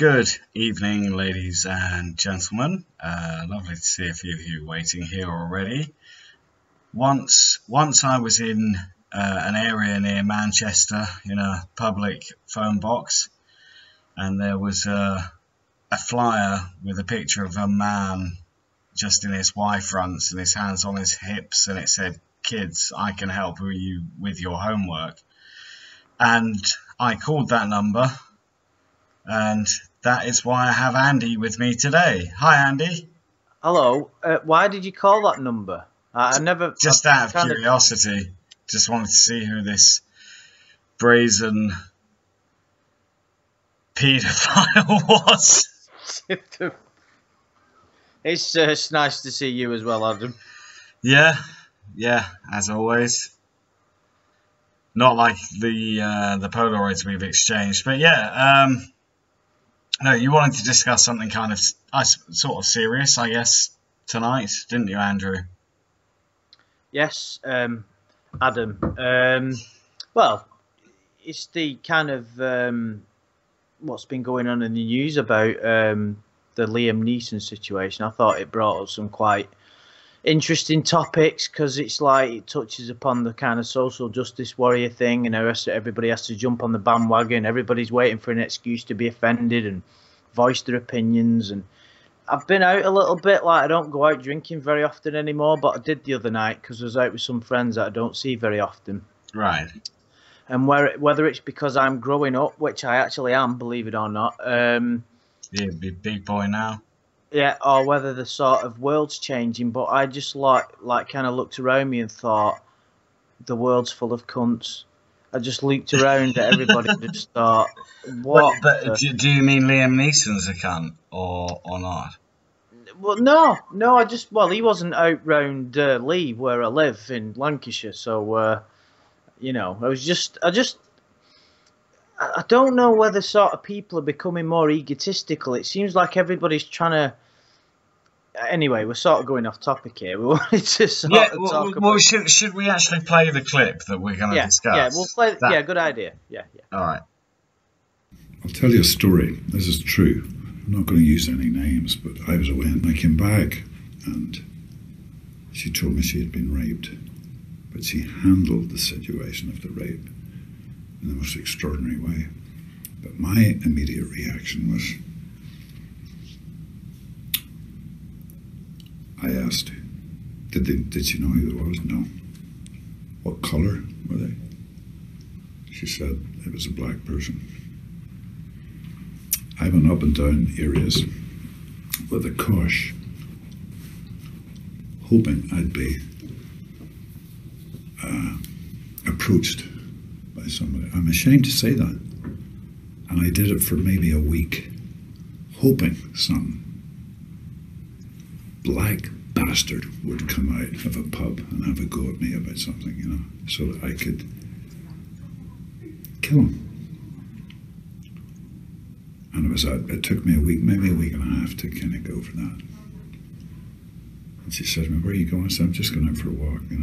Good evening, ladies and gentlemen. Lovely to see a few of you waiting here already. Once I was in an area near Manchester in a public phone box, and there was a flyer with a picture of a man just in his Y fronts and his hands on his hips, and it said, "Kids, I can help you with your homework." And I called that number, and that is why I have Andy with me today. Hi, Andy. Hello. Why did you call that number? I never. Just out of curiosity, just wanted to see who this brazen paedophile was. It's nice to see you as well, Adam. Yeah, as always. Not like the Polaroids we've exchanged, but yeah. No, you wanted to discuss something kind of sort of serious, I guess, tonight, didn't you, Andrew? Yes, Adam. Well, it's the kind of what's been going on in the news about the Liam Neeson situation. I thought it brought up some quite interesting topics because it's like it touches upon the kind of social justice warrior thing, and everybody has to jump on the bandwagon. Everybody's waiting for an excuse to be offended and voice their opinions. And I've been out a little bit. Like, I don't go out drinking very often anymore, but I did the other night because I was out with some friends that I don't see very often. Right. And whether it's because I'm growing up, which I actually am, believe it or not. You're a big boy now. Yeah, or whether the sort of world's changing, but I just like kind of looked around me and thought, the world's full of cunts. I just looked around at everybody and just thought, what? But do you mean Liam Neeson's a cunt or not? Well, no, he wasn't out round Lee where I live in Lancashire, so I don't know whether sort of people are becoming more egotistical. It seems like everybody's trying to. Anyway, we're sort of going off topic here. We wanted to talk about. Should we actually play the clip that we're going to discuss? Yeah, we'll play. That. Yeah, good idea. Yeah. All right. I'll tell you a story. This is true. I'm not going to use any names, but I was away and I came back and she told me she had been raped, but she handled the situation of the rape in the most extraordinary way. But my immediate reaction was, I asked, did she know who it was? No. What colour were they? She said it was a black person. I went up and down areas with a cosh, hoping I'd be approached by somebody. I'm ashamed to say that. And I did it for maybe a week, hoping some black bastard would come out of a pub and have a go at me about something, so that I could kill him. And it took me a week, maybe a week and a half to kind of go for that. And she said to me, "Where are you going?" I said, "I'm just going out for a walk, She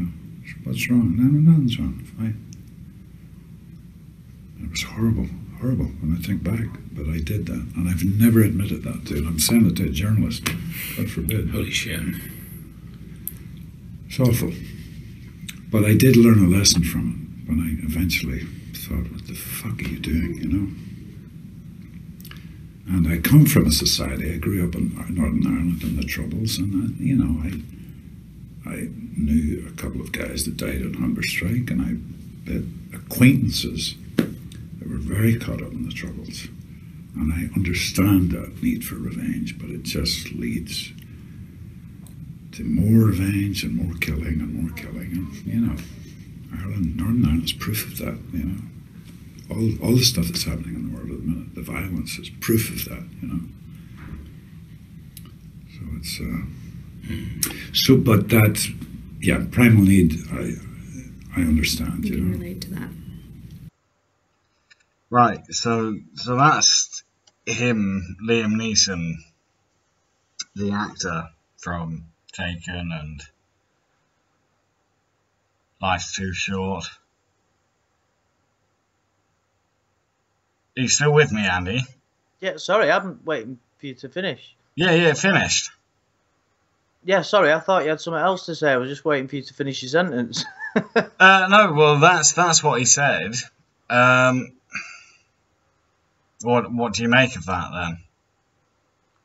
said, "What's wrong?" "No, nothing's wrong, fine." And it was horrible when I think back, but I did that. And I've never admitted that to it. I'm saying it to a journalist, God forbid. Holy shit. It's awful. But I did learn a lesson from it when I eventually thought, what the fuck are you doing, And I come from a society, I grew up in Northern Ireland in the Troubles, and I knew a couple of guys that died on hunger strike, and I had acquaintances that were very caught up in the Troubles. And I understand that need for revenge, but it just leads to more revenge and more killing and more killing. And, Ireland, Northern Ireland is proof of that, All the stuff that's happening in the world at the minute, the violence is proof of that, So it's, but that's, primal need, I understand, You can relate to that. Right, so that's him, Liam Neeson, the actor from Taken and Life's Too Short. Are you still with me, Andy? Yeah, sorry, I'm waiting for you to finish. Yeah, finished. Yeah, sorry, I thought you had something else to say. I was just waiting for you to finish your sentence. No, well, that's what he said. Um, what do you make of that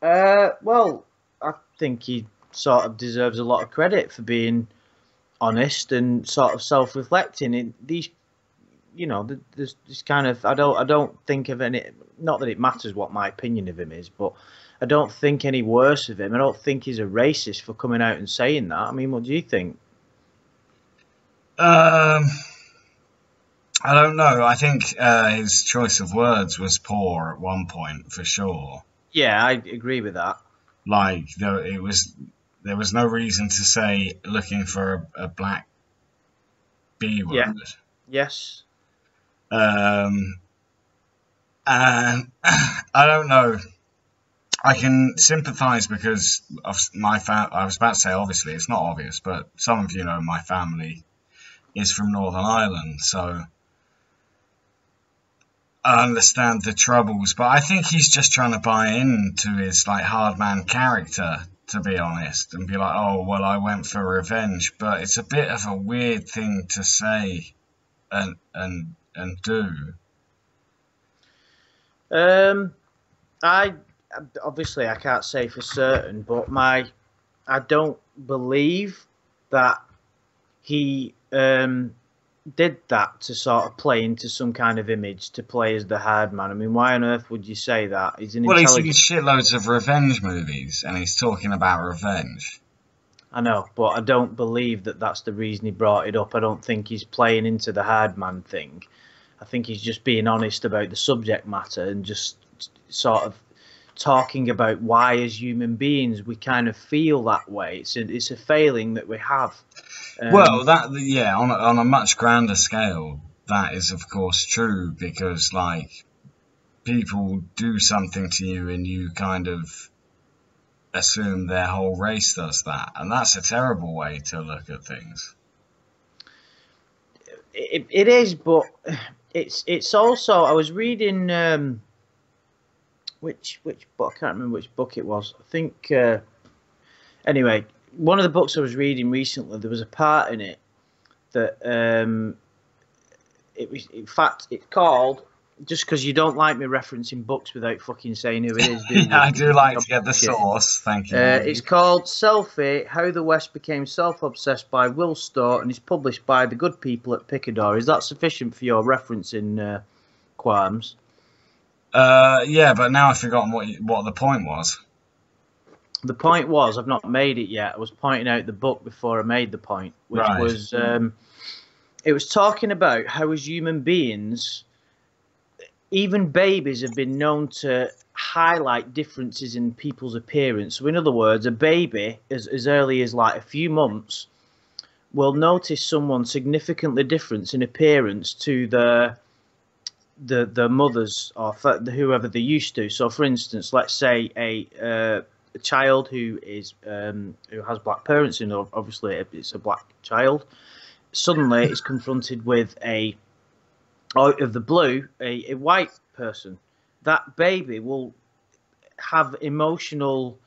then? Well, I think he sort of deserves a lot of credit for being honest and sort of self-reflecting. In these, there's this kind of I don't think of any. Not that it matters what my opinion of him is, but I don't think any worse of him. I don't think he's a racist for coming out and saying that. I mean, what do you think? Um, I don't know. I think his choice of words was poor at one point for sure. Yeah, I agree with that. Like there was no reason to say looking for a black B word. Yeah. Yes. And I don't know. I can sympathise because of my I was about to say, obviously, it's not obvious, but some of you know my family is from Northern Ireland, so I understand the troubles. But I think he's just trying to buy into his like hard man character, to be honest, and be like, oh well, I went for revenge. But it's a bit of a weird thing to say and do. I obviously I can't say for certain, but I don't believe that he did that to sort of play into some kind of image to play as the hard man. I mean, why on earth would you say that? He's an Well, he's intelligent. seen shitloads of revenge movies, and he's talking about revenge. I know, but I don't believe that that's the reason he brought it up. I don't think he's playing into the hard man thing. I think he's just being honest about the subject matter and just sort of talking about why, as human beings, we kind of feel that way. It's a failing that we have. Well, yeah, on a much grander scale, that is of course true because like people do something to you and you kind of assume their whole race does that, and that's a terrible way to look at things. It is, but it's also I was reading which book, I can't remember which book it was. I think anyway, one of the books I was reading recently, there was a part in it that it was, in fact, it's called, just because you don't like me referencing books without fucking saying who it is, do you? Yeah, I do like to get the source, thank you. It's called Selfie, How the West Became Self-Obsessed by Will Stott, and it's published by the good people at Picador. Is that sufficient for your reference in Qualms? Yeah, but now I've forgotten what the point was. The point was, I've not made it yet. I was pointing out the book before I made the point, which Right. was, it was talking about how as human beings, even babies have been known to highlight differences in people's appearance. So in other words, a baby, as early as like a few months, will notice someone significantly different in appearance to the mothers or whoever they're used to. So for instance, let's say a child who has black parents, and obviously it's a black child, suddenly is confronted with out of the blue a white person. That baby will have emotional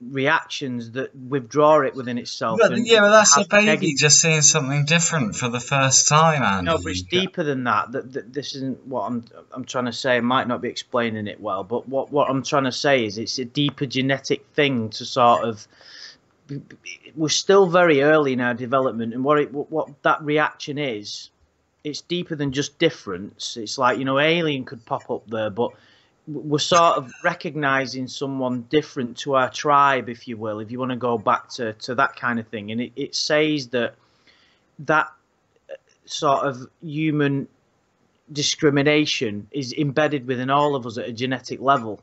reactions that withdraw it within itself. But that's a baby just seeing something different for the first time, Andy. No, but it's deeper than that. That this isn't what I'm trying to say. I might not be explaining it well, but what I'm trying to say is it's a deeper genetic thing to sort of. We're still very early in our development, and what that reaction is, it's deeper than just difference. It's like, alien could pop up there, but we're sort of recognizing someone different to our tribe, if you will, if you want to go back to that kind of thing. And it says that sort of human discrimination is embedded within all of us at a genetic level.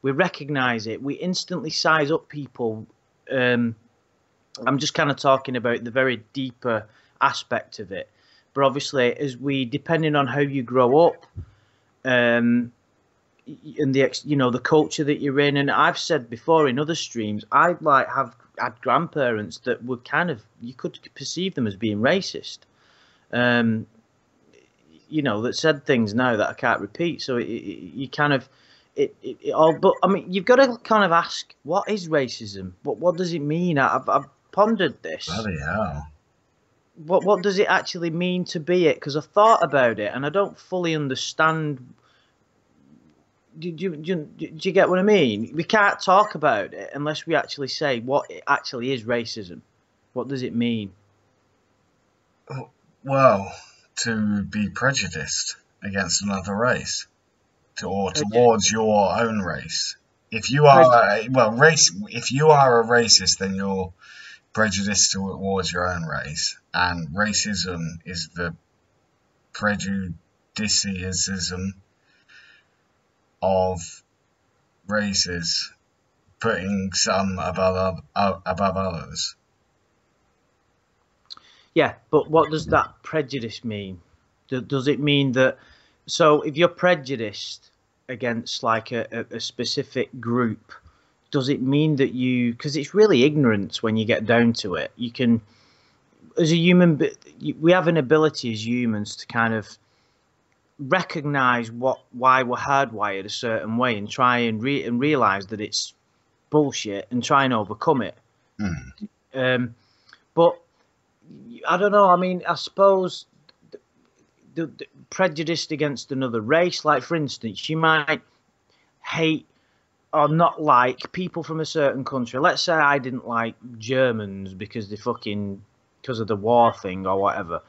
We recognize it. We instantly size up people. I'm just kind of talking about the very deeper aspect of it. But obviously, depending on how you grow up, and the culture that you're in, and I've said before in other streams, I had grandparents that were you could perceive them as being racist, that said things now that I can't repeat. So you kind of, it all. But I mean, you've got to kind of ask, what is racism? What does it mean? I've pondered this. Bloody hell. What does it actually mean to be it? Because I've thought about it and I don't fully understand. Do you get what I mean? We can't talk about it unless we actually say what it actually is racism. What does it mean? Well, to be prejudiced against another race, or towards your own race. If you are if you are a racist, then you're prejudiced towards your own race, and racism is the prejudicism of races, putting some above others. Yeah, but what does that prejudice mean? Does it mean that, so if you're prejudiced against like a specific group, does it mean that because it's really ignorance when you get down to it. You can, as a human, we have an ability as humans to kind of recognize why we're hardwired a certain way and try and realize that it's bullshit and try and overcome it. But I don't know. I mean, I suppose the prejudiced against another race, like for instance, you might hate or not like people from a certain country. Let's say I didn't like Germans because of the war thing or whatever.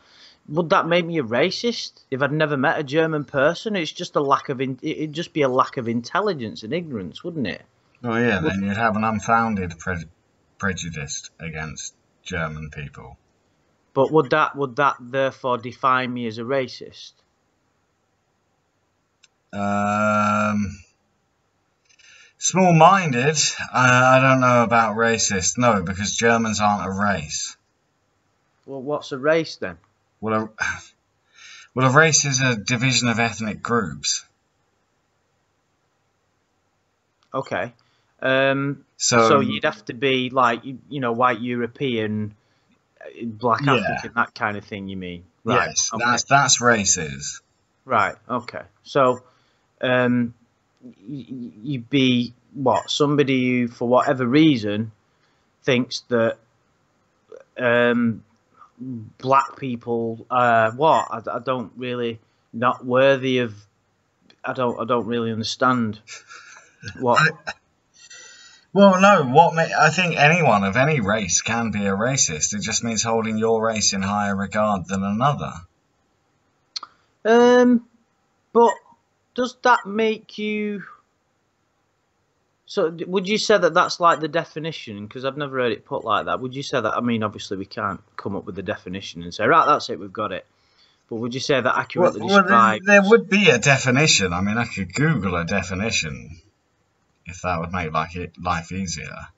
Would that make me a racist if I'd never met a German person? It's just it'd just be a lack of intelligence and ignorance, wouldn't it? Oh yeah, then you'd have an unfounded prejudice against German people. But would that therefore define me as a racist? Small-minded. I don't know about racist. No, because Germans aren't a race. Well, what's a race then? Well, a race is a division of ethnic groups. Okay. So you'd have to be like, white European, black African, that kind of thing, you mean? Right. Yes, okay. that's races. Right, okay. So you'd be, somebody who, for whatever reason, thinks that black people I don't really, not worthy of, I don't really understand what. Well, no, I think anyone of any race can be a racist. It just means holding your race in higher regard than another. But does that make you... So would you say that that's like the definition? Because I've never heard it put like that. Would you say that, I mean, obviously we can't come up with the definition and say, right, that's it, we've got it. But would you say that accurately describes... There would be a definition. I mean, I could Google a definition if that would make life easier.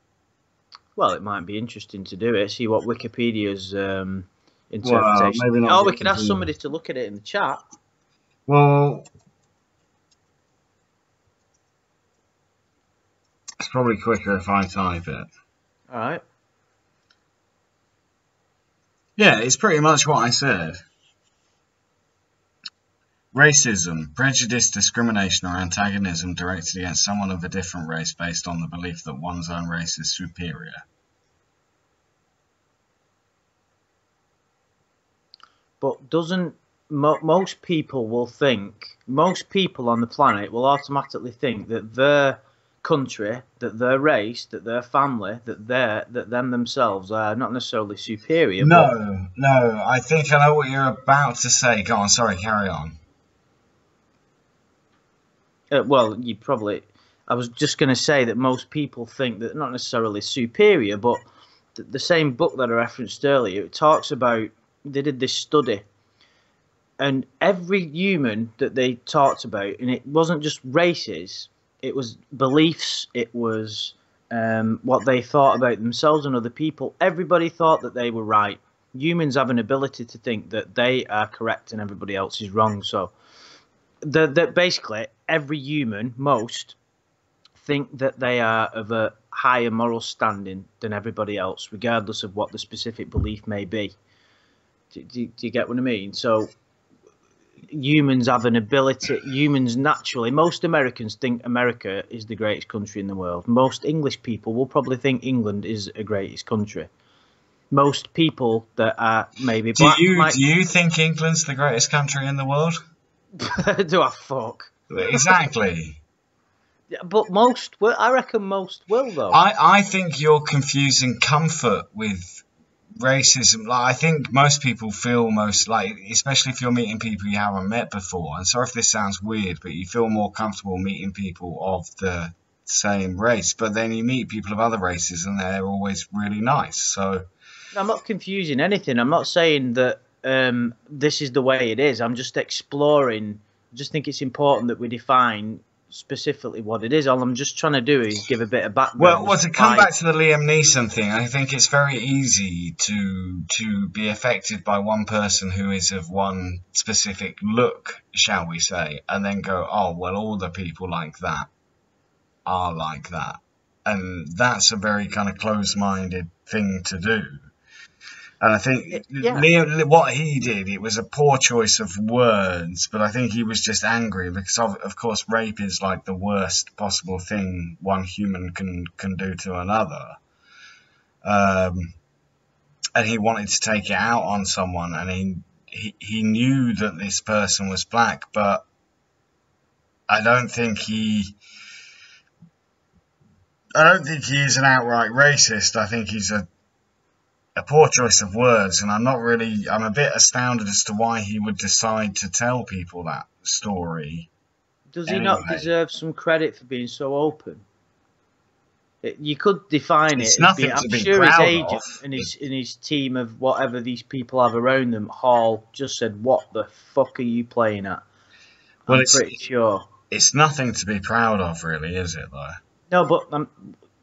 Well, it might be interesting to do it, see what Wikipedia's interpretation... Maybe not. We could ask somebody to look at it in the chat. Well... It's probably quicker if I type it. All right. Yeah, it's pretty much what I said. Racism, prejudice, discrimination, or antagonism directed against someone of a different race based on the belief that one's own race is superior. But doesn't most people on the planet will automatically think that their country, that their race, that their family, that them themselves are not necessarily superior? No, I think I know what you're about to say. Go on, sorry, carry on. Well, I was just going to say that most people think that not necessarily superior, but the same book that I referenced earlier, it talks about, they did this study, and every human that they talked about, and it wasn't just races, it was beliefs, it was what they thought about themselves and other people. Everybody thought that they were right. Humans have an ability to think that they are correct and everybody else is wrong. So basically every human, most, think that they are of a higher moral standing than everybody else, regardless of what the specific belief may be. Do you get what I mean? So humans have an ability. Humans naturally, most Americans think America is the greatest country in the world. Most English people will probably think England is the greatest country. Most people that are maybe black. Do you think England's the greatest country in the world? Do I fuck? Exactly. Yeah, but most will. I reckon most will, though. I think you're confusing comfort with racism. Like, I think most people feel most like, especially if you're meeting people you haven't met before. And sorry if this sounds weird, but you feel more comfortable meeting people of the same race. But then you meet people of other races, and they're always really nice. So I'm not confusing anything. I'm not saying that this is the way it is. I'm just exploring. I just think it's important that we define specifically what it is. All I'm just trying to do is give a bit of background. Well, to come back to the Liam Neeson thing, I think it's very easy to be affected by one person who is of one specific look, shall we say, and then go, oh, well, all the people like that are like that. And that's a very kind of closed-minded thing to do. And I think Liam, what he did, it was a poor choice of words, but I think he was just angry because, of course, rape is like the worst possible thing one human can do to another. And he wanted to take it out on someone, and he knew that this person was black, but I don't think he is an outright racist. I think he's a poor choice of words, and I'm a bit astounded as to why he would decide to tell people that story. Does he not deserve some credit for being so open? You could define it. I'm sure his agent and his team of whatever these people have around them, Hall, just said, "What the fuck are you playing at?" Well, I'm pretty sure. It's nothing to be proud of, really, is it, though?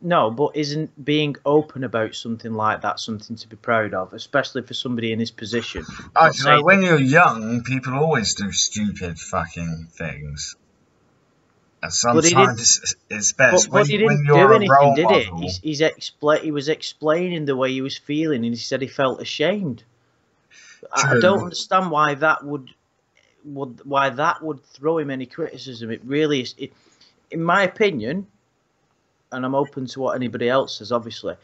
No, but isn't being open about something like that something to be proud of, especially for somebody in his position? When you're young, people always do stupid fucking things. And sometimes it's best when you're a role model. He was explaining the way he was feeling, and he said he felt ashamed. True. I don't understand why that would throw him any criticism. It really is, in my opinion. And I'm open to what anybody else says, obviously.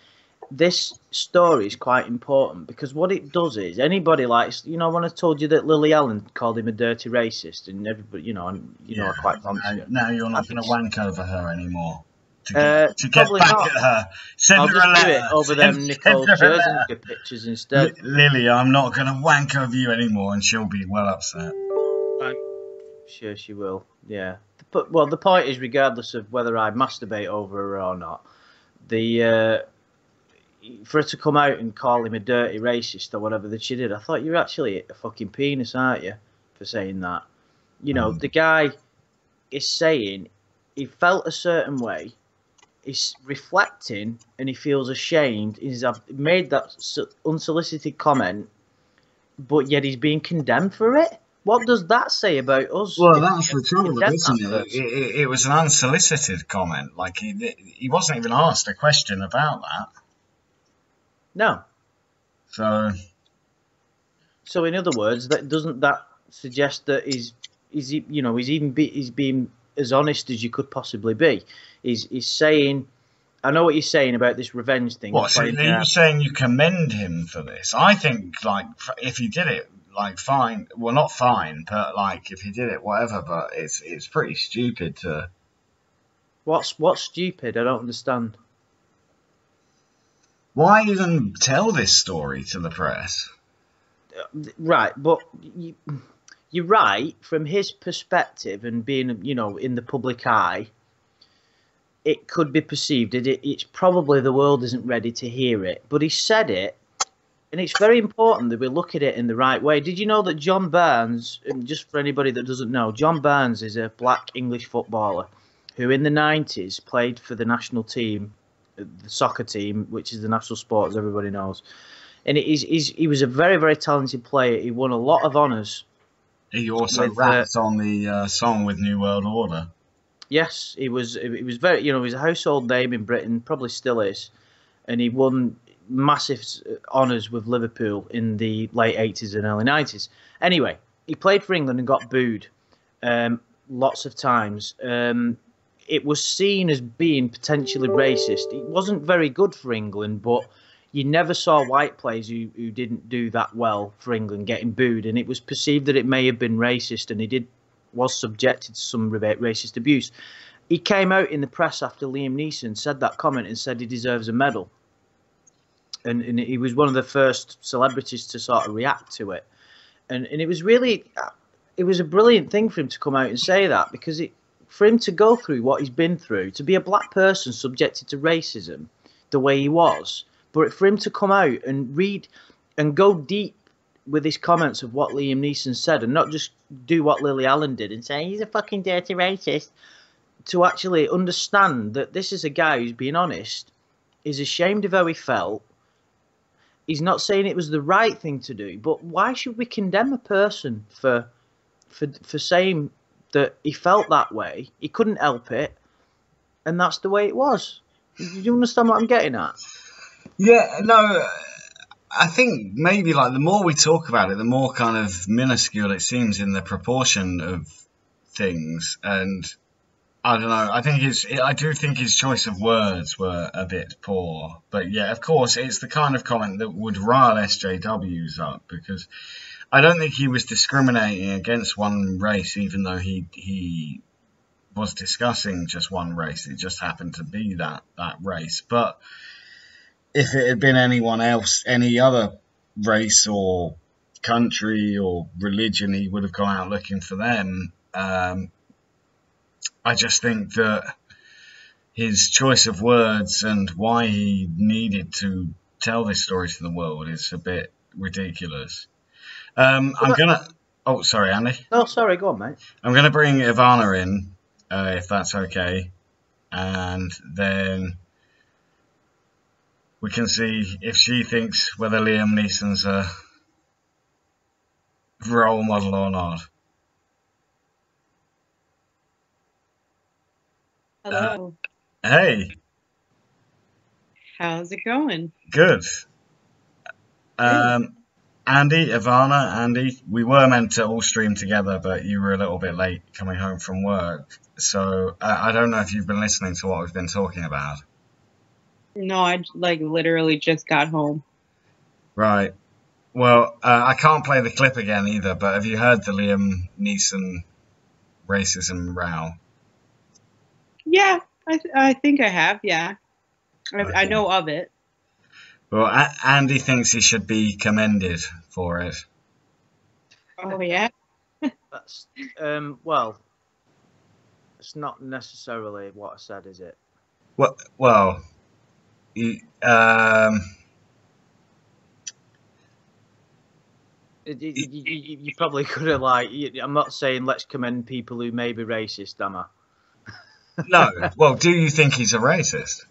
This story is quite important because what it does is anybody likes, when I told you that Lily Allen called him a dirty racist, and everybody, I quite fancy it. Now you're not going to wank over her anymore. To get back not. At her. I'll just do it over them Nicole Scherzinger pictures instead. Lily, I'm not going to wank over you anymore, and she'll be well upset. I'm sure she will, yeah. But the point is, regardless of whether I masturbate over her or not, for her to come out and call him a dirty racist or whatever that she did, I thought, you're actually a fucking penis, aren't you, for saying that? The guy is saying he felt a certain way, he's reflecting, and he feels ashamed. He's made that unsolicited comment, but yet he's being condemned for it. What does that say about us? Well, that's the trouble, isn't it? It was an unsolicited comment. Like, he wasn't even asked a question about that. No. So in other words, doesn't that suggest that he's being as honest as you could possibly be? He's saying, I know what you're saying about this revenge thing. What? So are you saying you commend him for this? I think, like, if he did it, like, fine. Well, not fine, but like, if he did it, whatever. But it's pretty stupid to. What's stupid? I don't understand. Why even tell this story to the press? Right, but you're right. From his perspective and being, in the public eye, it could be perceived that it's probably the world isn't ready to hear it. But he said it. And it's very important that we look at it in the right way. Did you know that John Barnes, and just for anybody that doesn't know, John Barnes is a black English footballer who in the 90s played for the national team, the soccer team, which is the national sport, as everybody knows. And he was a very, very talented player. He won a lot of honours. He also rapped on the song with New World Order. Yes, he was very, he was a household name in Britain, probably still is. And he won massive honours with Liverpool in the late 80s and early 90s. Anyway, he played for England and got booed lots of times. It was seen as being potentially racist. It wasn't very good for England, but you never saw white players who didn't do that well for England getting booed, and it was perceived that it may have been racist, and he was subjected to some racist abuse. He came out in the press after Liam Neeson said that comment and said he deserves a medal. And he was one of the first celebrities to sort of react to it. And it was a brilliant thing for him to come out and say that, because for him to go through what he's been through, to be a black person subjected to racism the way he was, but for him to come out and read and go deep with his comments of what Liam Neeson said, and not just do what Lily Allen did and say he's a fucking dirty racist, to actually understand that this is a guy who's being honest, is ashamed of how he felt. He's not saying it was the right thing to do, but why should we condemn a person for saying that he felt that way? He couldn't help it, and that's the way it was. Do you understand what I'm getting at? Yeah, no, I think maybe like the more we talk about it, the more kind of minuscule it seems in the proportion of things, and I don't know. I do think his choice of words were a bit poor, but yeah, of course, it's the kind of comment that would rile SJWs up, because I don't think he was discriminating against one race, even though he was discussing just one race. It just happened to be that race. But if it had been anyone else, any other race or country or religion, he would have gone out looking for them. I just think that his choice of words and why he needed to tell this story to the world is a bit ridiculous. Oh, sorry, Andy. No, sorry, go on, mate. I'm gonna bring Ivana in, if that's okay, and then we can see if she thinks whether Liam Neeson's a role model or not. Hello. Hey. How's it going? Good. Andy, Ivana, we were meant to all stream together, but you were a little bit late coming home from work. So I don't know if you've been listening to what we've been talking about. No, I literally just got home. Right. Well, I can't play the clip again either, but have you heard the Liam Neeson racism row? Yeah, I think I have, yeah. Okay. I know of it. Well, Andy thinks he should be commended for it. Oh, yeah? That's, well, it's not necessarily what I said, is it? Well, you probably could have, I'm not saying let's commend people who may be racist, am I? No. Well, do you think he's a racist?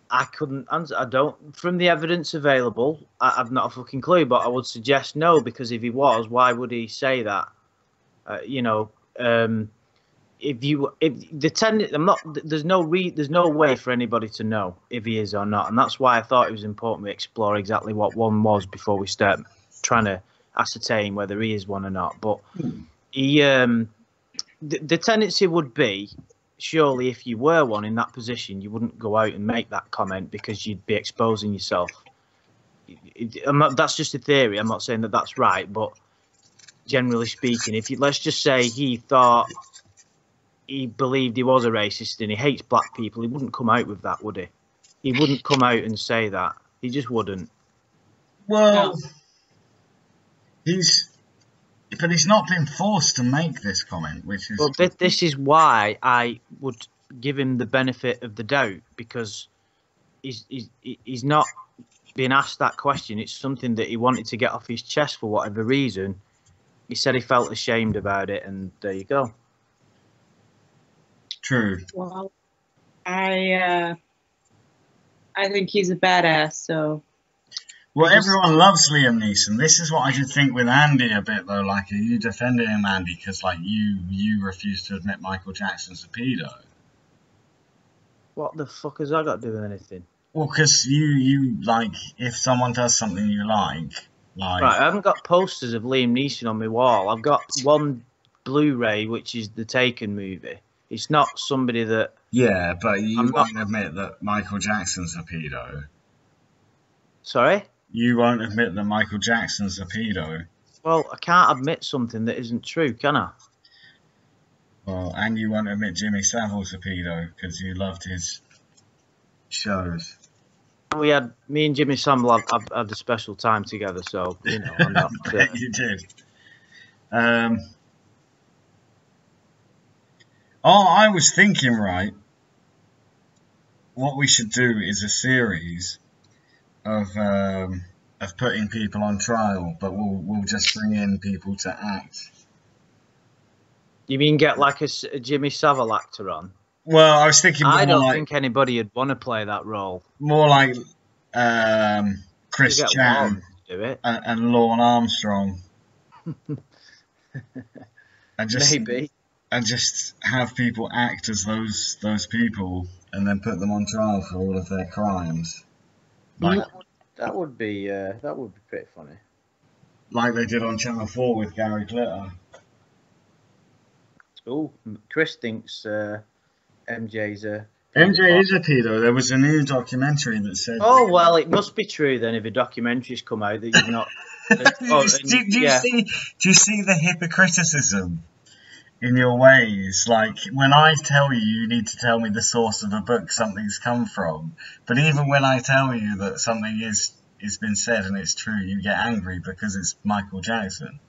I couldn't answer. I don't. From the evidence available, I've not a fucking clue. But I would suggest no, because if he was, why would he say that? There's no way for anybody to know if he is or not, and that's why I thought it was important we explore exactly what one was before we start trying to ascertain whether he is one or not. But he, the tendency would be, surely if you were one in that position, you wouldn't go out and make that comment because you'd be exposing yourself. That's just a theory. I'm not saying that that's right, but generally speaking, let's just say he believed he was a racist and he hates black people, he wouldn't come out with that, would he? He wouldn't come out and say that. He just wouldn't. Well, he's not been forced to make this comment, which is... Well, this is why I would give him the benefit of the doubt, because he's not being asked that question. It's something that he wanted to get off his chest for whatever reason. He said he felt ashamed about it, and there you go. True. Well, I think he's a badass, so... Well, everyone loves Liam Neeson. This is what I should think with Andy a bit, though. Are you defending him, Andy, because, you refuse to admit Michael Jackson's a pedo? What the fuck has that got to do with anything? Well, because you if someone does something you like, Like, Right, I haven't got posters of Liam Neeson on my wall. I've got one Blu-ray, which is the Taken movie. It's not somebody that... yeah, but you I'm won't admit that Michael Jackson's a pedo. Sorry? You won't admit that Michael Jackson's a pedo. Well, I can't admit something that isn't true, can I? Well, and you won't admit Jimmy Savile's a pedo because you loved his shows. Me and Jimmy Savile have had a special time together, so, you know, I'm not... You did. I was thinking, right, what we should do is a series of putting people on trial, but we'll just bring in people to act. You mean get like a Jimmy Savile actor on? Well, I was thinking more I don't like, think anybody would want to play that role. more like Chris You get Chan Warren to do it. and Lorne Armstrong. and just Maybe. and just have people act as those people and then put them on trial for all of their crimes. Like That would be pretty funny. like they did on Channel 4 with Gary Glitter. Oh, Chris thinks MJ's a... MJ is a pedo. There was a new documentary that said... Oh, well, it must be true then if a documentary's come out that you've not... Do you see the hypocriticism in your ways? Like, when I tell you, you need to tell me the source of a book something's come from. But even when I tell you that something is been said and it's true, you get angry because it's Michael Jackson.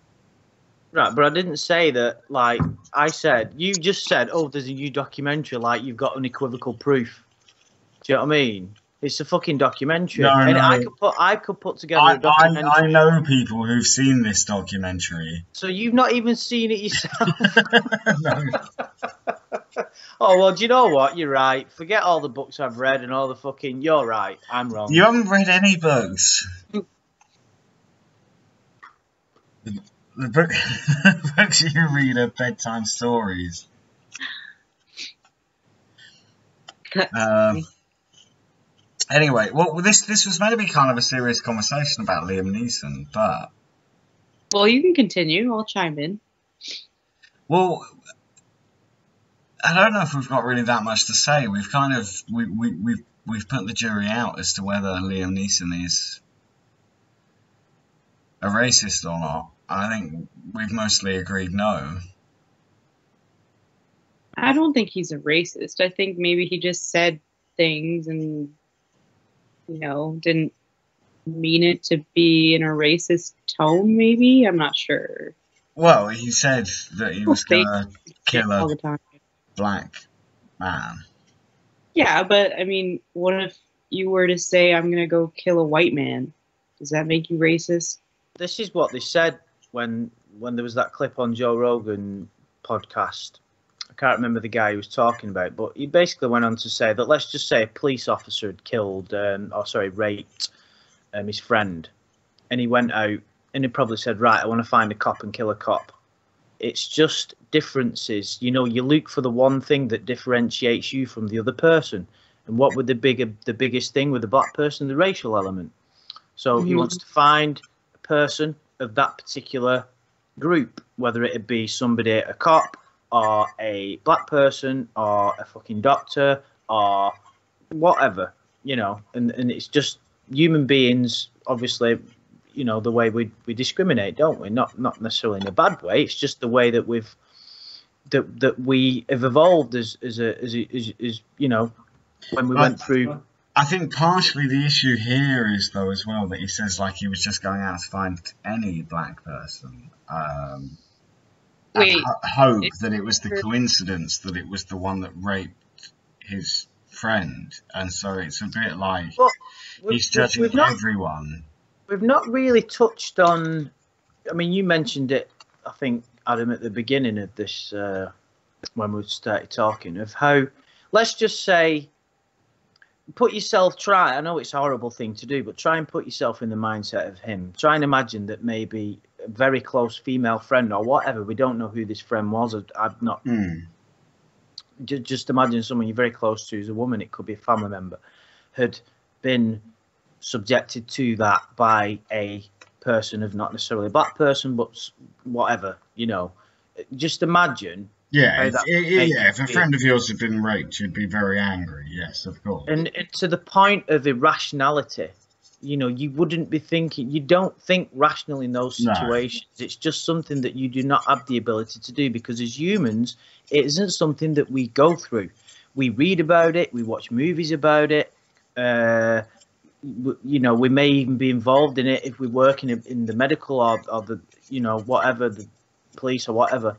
Right, but I didn't say that, like, you just said, oh, there's a new documentary, like, you've got unequivocal proof. Do you know what I mean? It's a fucking documentary. No, and no. I could put together a documentary. I know people who've seen this documentary. So you've not even seen it yourself? No. Oh, well, do you know what? You're right. Forget all the books I've read and all the fucking... You're right. I'm wrong. You haven't read any books. The books you read are bedtime stories. Anyway, well, this was meant to be kind of a serious conversation about Liam Neeson, but... Well, you can continue. I'll chime in. Well, I don't know if we've got really that much to say. We've kind of... We've put the jury out as to whether Liam Neeson is a racist or not. I think we've mostly agreed no. I don't think he's a racist. I think maybe he just said things and, you know, didn't mean it to be in a racist tone, maybe? I'm not sure. Well, he said that he was going to kill all a the time. black man. Yeah, but, I mean, what if you were to say, I'm going to go kill a white man? Does that make you racist? This is what they said when there was that clip on Joe Rogan podcast. I can't remember the guy who was talking about, but he basically went on to say that, let's just say a police officer had raped his friend, and he went out and he probably said, right, I want to find a cop and kill a cop. It's just differences. You know, you look for the one thing that differentiates you from the other person. And what would the biggest thing with the black person? The racial element. So he wants to find a person of that particular group, whether it be somebody, a cop, or a black person, or a fucking doctor, or whatever, you know. And it's just human beings, obviously, you know, the way we discriminate, don't we? Not necessarily in a bad way. It's just the way that we have evolved as you know, when we went through. I think partially the issue here is, though, as well, that he says, like, he was just going out to find any black person. Wait. And hope that it was the coincidence that it was the one that raped his friend. And so it's a bit like he's judging everyone. We've not really touched on... I mean, you mentioned it, I think, Adam, at the beginning of this, when we started talking, of how, let's just say... I know it's a horrible thing to do, but try and put yourself in the mindset of him. Try and imagine that maybe a very close female friend or whatever, we don't know who this friend was. I've not. Just imagine someone you're very close to as a woman, it could be a family member, had been subjected to that by a person of not necessarily a black person, but whatever, you know. Just imagine. Yeah, how that if a friend of yours had been raped, you'd be very angry. Yes, of course. And to the point of irrationality, you know, you wouldn't be thinking. You don't think rationally in those situations. No. It's just something that you do not have the ability to do, because as humans, it isn't something that we go through. We read about it. We watch movies about it. You know, we may even be involved in it if we work in the medical or the, you know, whatever, the police or whatever.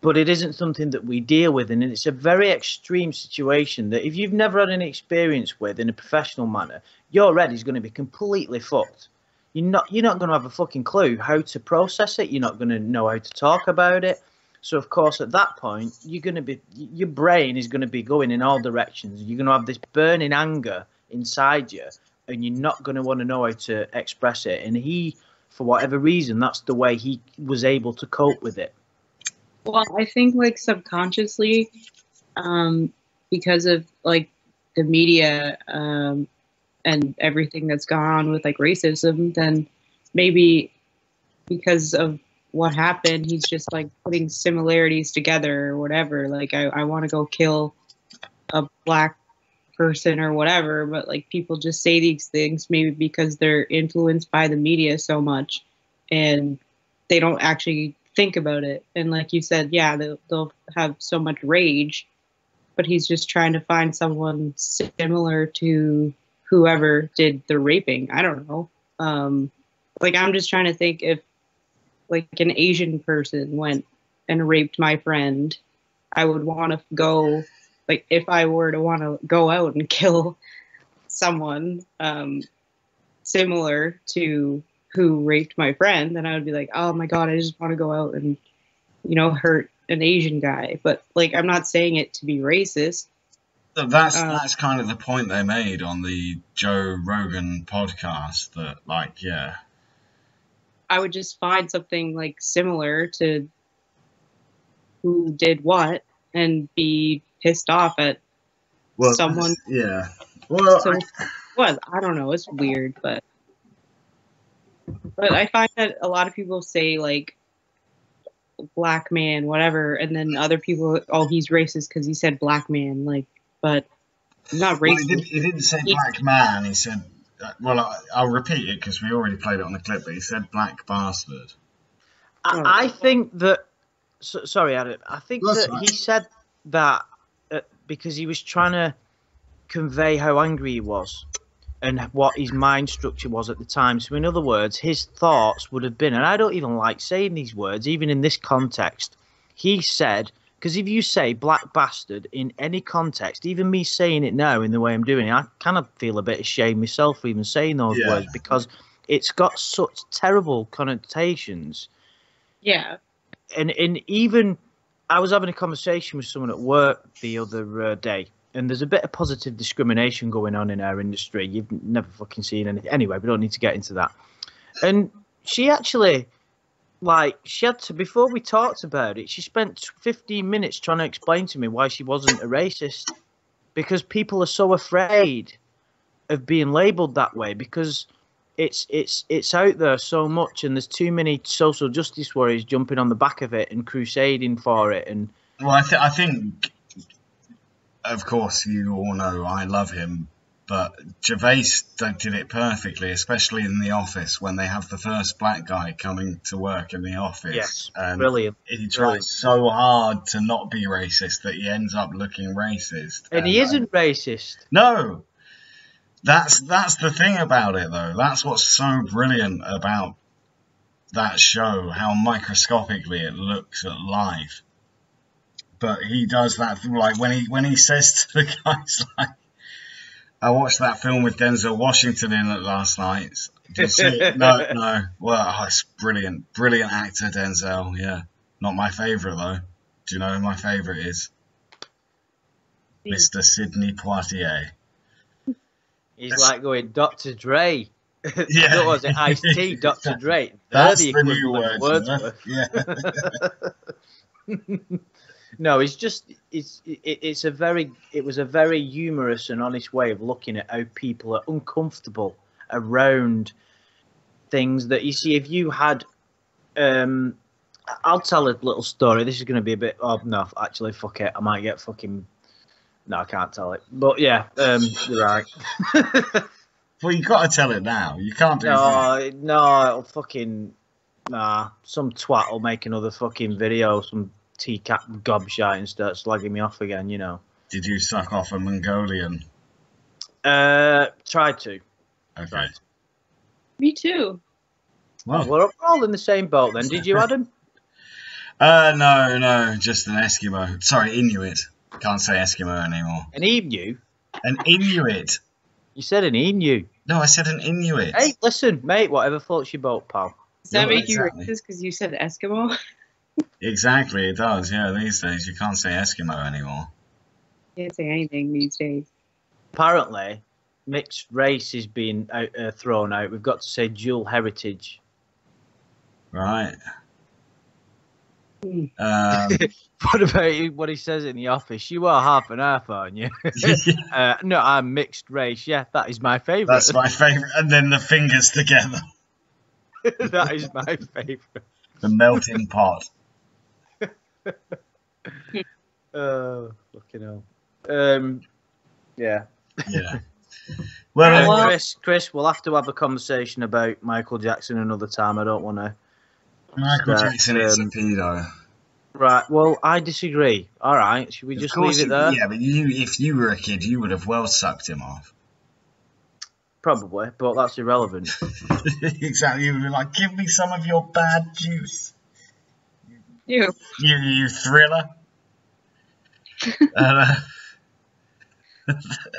But it isn't something that we deal with, and it's a very extreme situation that if you've never had any experience with in a professional manner, your head is going to be completely fucked. You're not going to have a fucking clue how to process it. You're not going to know how to talk about it. So of course, at that point, your brain is going to be going in all directions. You're going to have this burning anger inside you, and you're not going to want to know how to express it. And he, for whatever reason, that's the way he was able to cope with it. Well, I think like subconsciously, because of like the media and everything that's gone on with like racism, then maybe because of what happened, he's just like putting similarities together or whatever. Like I want to go kill a black person or whatever, but like people just say these things maybe because they're influenced by the media so much, and they don't actually think about it. And like you said, yeah, they'll have so much rage, but he's just trying to find someone similar to whoever did the raping. I don't know. Like I'm just trying to think if like an Asian person went and raped my friend, I would want to go, like if I were to want to go out and kill someone similar to who raped my friend, then I would be like, oh my God, I just want to go out and, you know, hurt an Asian guy. But like, I'm not saying it to be racist. That's kind of the point they made on the Joe Rogan podcast, that like, yeah, I would just find something like similar to who did what and be pissed off at someone. Yeah. Well, so, I don't know. It's weird, but I find that a lot of people say like black man, whatever, and then other people, oh, he's racist because he said black man, like, but not racist. Well, he didn't say black man. He said, well, I'll repeat it because we already played it on the clip, but he said black bastard. I think that. Sorry, Adam. I think that he said that because he was trying to convey how angry he was and what his mind structure was at the time. So in other words, his thoughts would have been, and I don't even like saying these words, even in this context, he said, because if you say black bastard in any context, even me saying it now in the way I'm doing it, I kind of feel a bit ashamed myself for even saying those words, because it's got such terrible connotations. Yeah. And even, I was having a conversation with someone at work the other day, and there's a bit of positive discrimination going on in our industry. You've never fucking seen anything. Anyway, we don't need to get into that. And she actually, like, she had to, before we talked about it, she spent 15 minutes trying to explain to me why she wasn't a racist. Because people are so afraid of being labelled that way, because it's out there so much, and there's too many social justice warriors jumping on the back of it and crusading for it. And well, I think, of course, you all know I love him, but Gervais did it perfectly, especially in The Office, when they have the first black guy coming to work in the office. Yes, and brilliant. He tries so hard to not be racist that he ends up looking racist. And he isn't racist. No. That's the thing about it, though. That's what's so brilliant about that show, how microscopically it looks at life. But he does that, like when he says to the guys, like, I watched that film with Denzel Washington in it last night. Did you see it? No. Well, it's brilliant actor, Denzel. Yeah, not my favourite though. Do you know who my favourite is? Mr. Sidney Poitier. He's like going Dr. Dre. Yeah. What was it? Ice-T, Dr. Dre. That's the new word. Yeah. No, it was a very humorous and honest way of looking at how people are uncomfortable around things that you see. If you had, I'll tell a little story. This is going to be a bit. Oh no, actually, fuck it. I might get fucking. No, I can't tell it. But yeah, you're right. Well, you got to tell it now. You can't do that. No, it'll fucking. Nah, some twat will make another fucking video. Some teacup gobshite and start slagging me off again. You know. Did you suck off a Mongolian? Tried to. Okay. Me too. Well, We're all in the same boat then. Did you, Adam? no, just an Eskimo. Sorry, Inuit. Can't say Eskimo anymore. An emu? An Inuit. You said an emu. No, I said an Inuit. Hey, listen, mate, whatever floats your boat, pal. Does that Yeah, make you exactly. racist because you said Eskimo? Exactly, it does. Yeah, these days you can't say Eskimo anymore. Can't say anything these days. Apparently, mixed race is being thrown out. We've got to say dual heritage. Right. Hmm. What about what he says in the office? You are half and half, aren't you? No, I'm mixed race. Yeah, that is my favourite. That's my favourite. And then the fingers together. That is my favourite. The melting pot. Fucking hell. Yeah. Yeah. Well, Well, Chris, we'll have to have a conversation about Michael Jackson another time. I don't want to. Michael that, Jackson is a pedo. Right. Well, I disagree. All right. Should we Of just course leave it there? Yeah, but if you were a kid, you would have well sucked him off. Probably, but that's irrelevant. Exactly. You would be like, give me some of your bad juice. you. You thriller.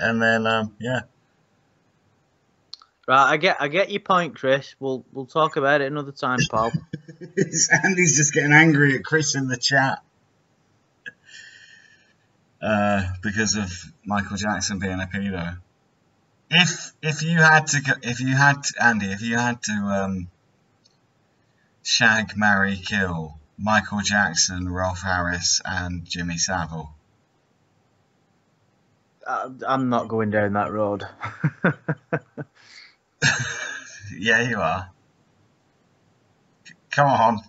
And then, yeah. Right. I get your point, Chris. We'll talk about it another time, pal. Andy's just getting angry at Chris in the chat. Because of Michael Jackson being a pedo. If you had to shag, marry, kill Michael Jackson, Rolf Harris, and Jimmy Savile. I'm not going down that road. Yeah, you are. Come on.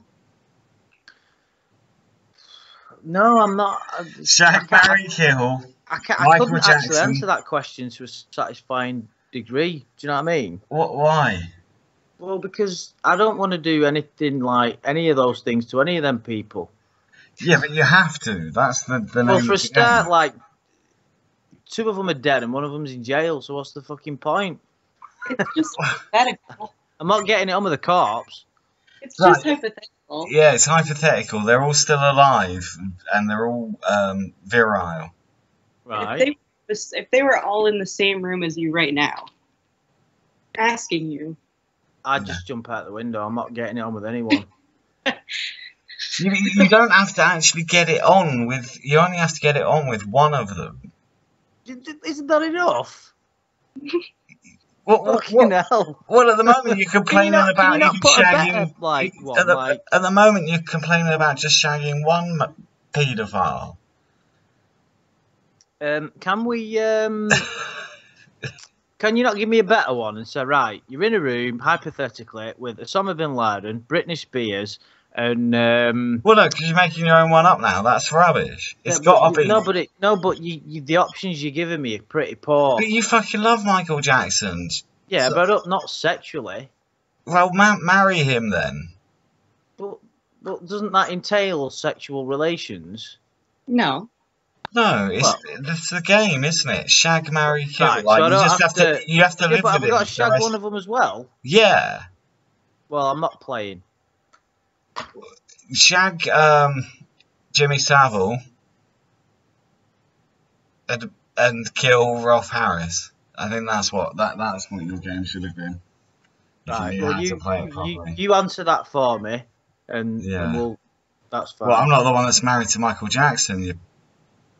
No, I'm not. Shag, marry, kill. I Michael couldn't Jackson. actually answer that question to a satisfying degree. Do you know what I mean? Why? Well, because I don't want to do anything like any of those things to any of them people. Yeah, but you have to. That's the name Well, of for a the start, game. like, 2 of them are dead and 1 of them's in jail, so what's the fucking point? It's just hypothetical. I'm not getting it on with the corpse. It's just Right. hypothetical. Yeah, it's hypothetical. They're all still alive, and they're all virile. Right. If they were all in the same room as you right now, asking you, I'd just jump out the window. I'm not getting it on with anyone. You don't have to actually get it on with. You only have to get it on with one of them. Isn't that enough? Fucking hell. Well, at the moment you're complaining about can you not even put a shagging. better, like, what, at, the, like- at the moment you're complaining about just shagging one paedophile. Can we? Can you not give me a better one and say, right, you're in a room, hypothetically, with Osama bin Laden, Britney Spears, and Well, look, you're making your own one up now. That's rubbish. It's got to be. No, but you, the options you're giving me are pretty poor. But you fucking love Michael Jackson. Yeah, So- but not sexually. Well, marry him then. But doesn't that entail sexual relations? no. No, Well- it's the game, isn't it? Shag, marry, kill. Right, like so I you don't just have to. You have to Yeah, live but have with we him. got to shag one of them as well? Yeah, Well, I'm not playing. shag Jimmy Savile and kill Rolf Harris. I think that's what your game should have been. If Right. you Well, had to play it properly. you answer that for me, and Yeah. we'll. That's fine. Well, I'm not the one that's married to Michael Jackson, you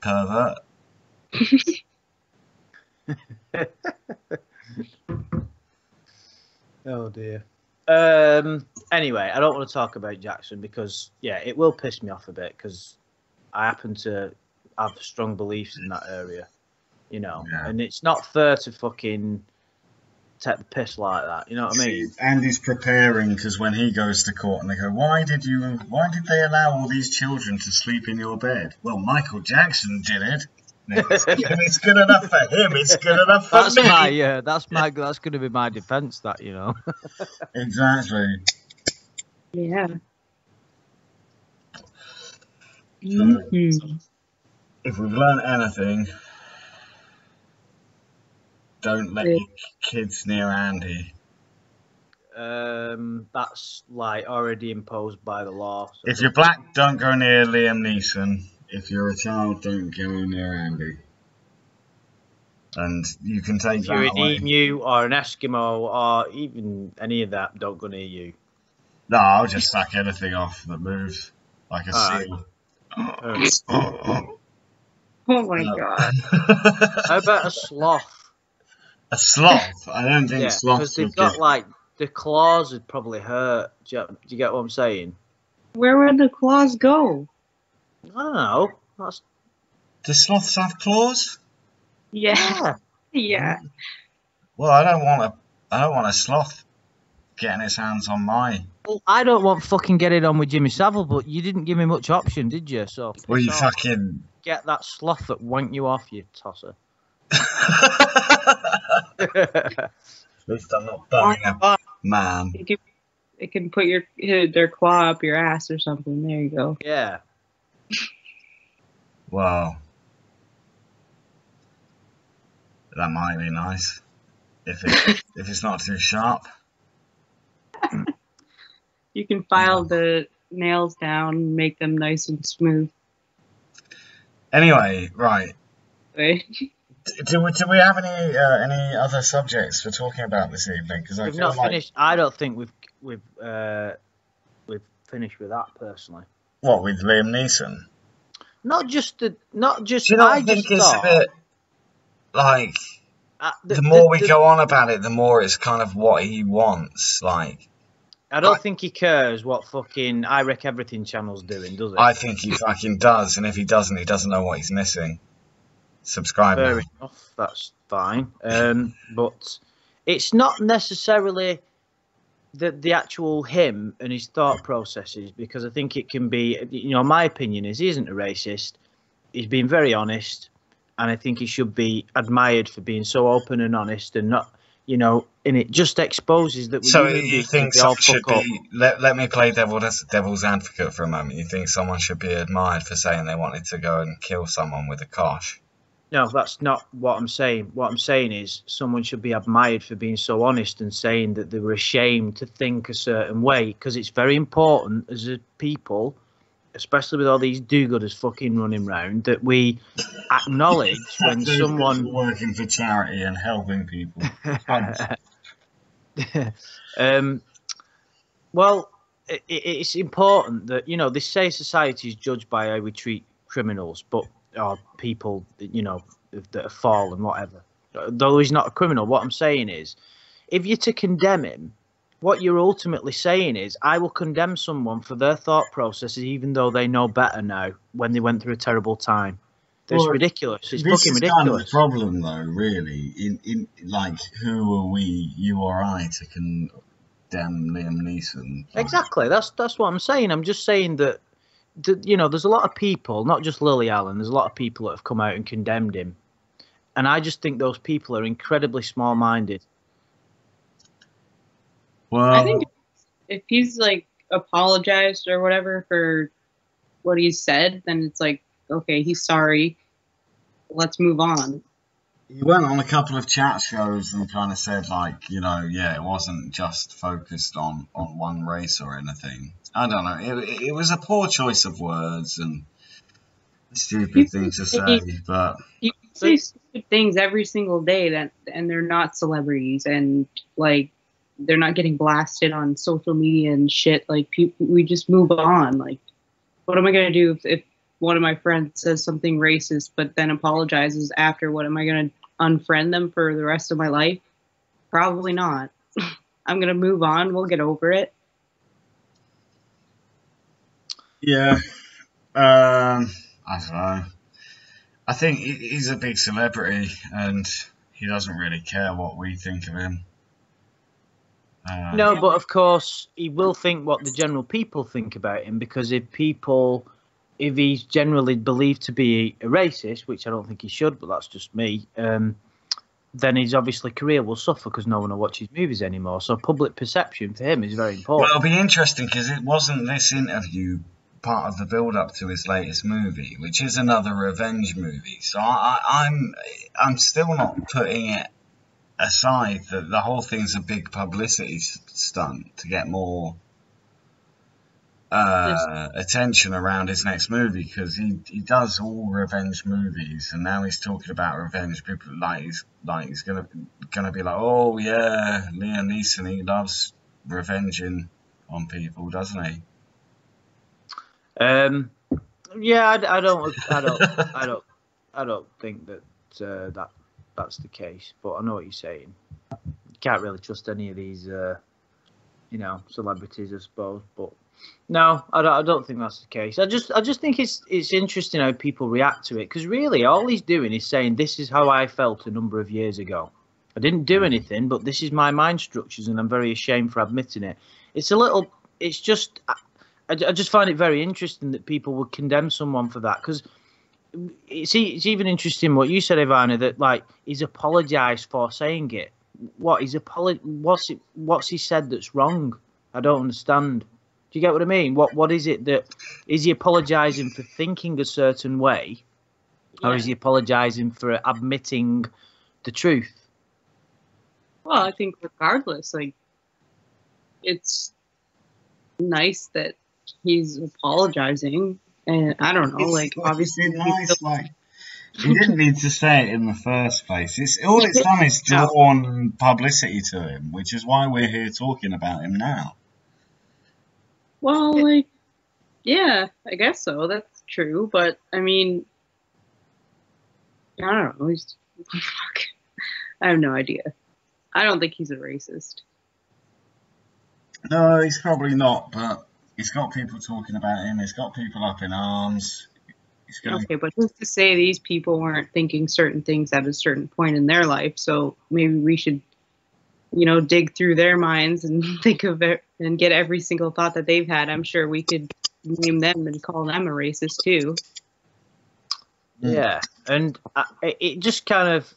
pervert. Oh dear. Anyway, I don't want to talk about Jackson because it will piss me off a bit because I happen to have strong beliefs in that area, you know. Yeah. And it's not fair to fucking take the piss like that. You know what I mean? Andy's preparing because when he goes to court and they go, why did they allow all these children to sleep in your bed? Well, Michael Jackson did it. If it's good enough for him, it's good enough for me. That's going to be my defence. That, you know. Exactly. Yeah. So, if we've learned anything, don't let your kids near Andy. That's like already imposed by the law. So if you're black, don't go near Liam Neeson. If you're a child, don't go near Andy. And you can take if that you're away. an emu or an Eskimo or even any of that, don't go near you. No, I'll just suck anything off that moves like a seal. Oh my god. How about a sloth? A sloth? I don't think sloths because they've got like the claws would probably hurt. Do you get what I'm saying? Where would the claws go? I don't know. Do sloths have claws? Yeah. Yeah. Well, I don't want a sloth getting his hands on my. Well, I don't want fucking get it on with Jimmy Savile, but you didn't give me much option, did you? So well, you fucking get that sloth that wanked you off, you tosser. At least I'm not bumming a man. It can put their claw up your ass or something. There you go. Yeah. Well, that might be nice if it's not too sharp. You can file the nails down, make them nice and smooth. Anyway, right. Right. Do we have any other subjects for talking about this evening? Because we've not finished. I don't think we've finished with that personally. What, with Liam Neeson? Not just. Do you not think it's a bit like the more we go on about it, the more it's kind of what he wants. Like, I don't think he cares what fucking I Wreck Everything channel's doing, does he? I think he fucking does, and if he doesn't know what he's missing. Subscribe. Fair enough, that's fine. But it's not necessarily the actual him and his thought processes, because I think it can be, you know, my opinion is he isn't a racist. He's been very honest, and I think he should be admired for being so open and honest and not, you know, and it just exposes that. So you think someone should be? Let me play devil's advocate for a moment. You think someone should be admired for saying they wanted to go and kill someone with a kosh? No, that's not what I'm saying. What I'm saying is someone should be admired for being so honest and saying that they were ashamed to think a certain way, because it's very important as a people, especially with all these do-gooders fucking running around, that we acknowledge when someone working for charity and helping people. Well, it's important that, you know, they say society is judged by how we treat criminals, but or people, you know, that have fallen, whatever. Though he's not a criminal, what I'm saying is, if you're to condemn him, what you're ultimately saying is, I will condemn someone for their thought processes, even though they know better now when they went through a terrible time. It's ridiculous. It's fucking ridiculous. This is kind of the problem, though, really. In like, who are we, you or I, to condemn Liam Neeson? Exactly. That's what I'm saying. I'm just saying that, you know, there's a lot of people, not just Lily Allen, there's a lot of people that have come out and condemned him. And I just think those people are incredibly small-minded. Well, I think if he's, like, apologized or whatever for what he said, then it's like, okay, he's sorry. Let's move on. He went on a couple of chat shows and kind of said, like, you know, yeah, it wasn't just focused on one race or anything. I don't know. It was a poor choice of words and a stupid thing to say, but you say stupid things every single day and they're not celebrities, and like they're not getting blasted on social media and shit. Like, we just move on. Like, what am I gonna do if one of my friends says something racist but then apologizes after? What am I gonna unfriend them for the rest of my life? Probably not. I'm gonna move on. We'll get over it. Yeah, I don't know. I think he's a big celebrity and he doesn't really care what we think of him. No, but of course he will think what the general people think about him, because if he's generally believed to be a racist, which I don't think he should, but that's just me, then his obviously career will suffer because no one will watch his movies anymore. So public perception for him is very important. Well, it'll be interesting because it wasn't this interview part of the build-up to his latest movie, which is another revenge movie. So I'm still not putting it aside that the whole thing's a big publicity stunt to get more attention around his next movie, because he does all revenge movies, and now he's talking about revenge. People he's gonna be like, oh yeah, Liam Neeson, he loves revenging on people, doesn't he? Yeah, I don't think that that's the case, but I know what you're saying. You can't really trust any of these, celebrities, I suppose. But no, I don't think that's the case. I just think it's interesting how people react to it, because really all he's doing is saying, this is how I felt a number of years ago. I didn't do anything, but this is my mind structures, and I'm very ashamed for admitting it. I just find it very interesting that people would condemn someone for that, because it's even interesting what you said, Ivana, that like he's apologised for saying it. What's he said that's wrong? I don't understand. Do you get what I mean? What is it that is he apologising for thinking a certain way, or is he apologising for admitting the truth? Well, I think regardless, like, it's nice that he's apologizing, and I don't know, like, obviously nice, like, he didn't need to say it in the first place. All it's done is drawn publicity to him, which is why we're here talking about him now. Well, like, yeah, I guess so. That's true, but I mean, I don't know. I have no idea. I don't think he's a racist. No, he's probably not, but he's got people talking about him. He's got people up in arms. Okay, but who's to say these people weren't thinking certain things at a certain point in their life? So maybe we should, dig through their minds and think of it and get every single thought that they've had. I'm sure we could name them and call them a racist too. Yeah, and it just kind of,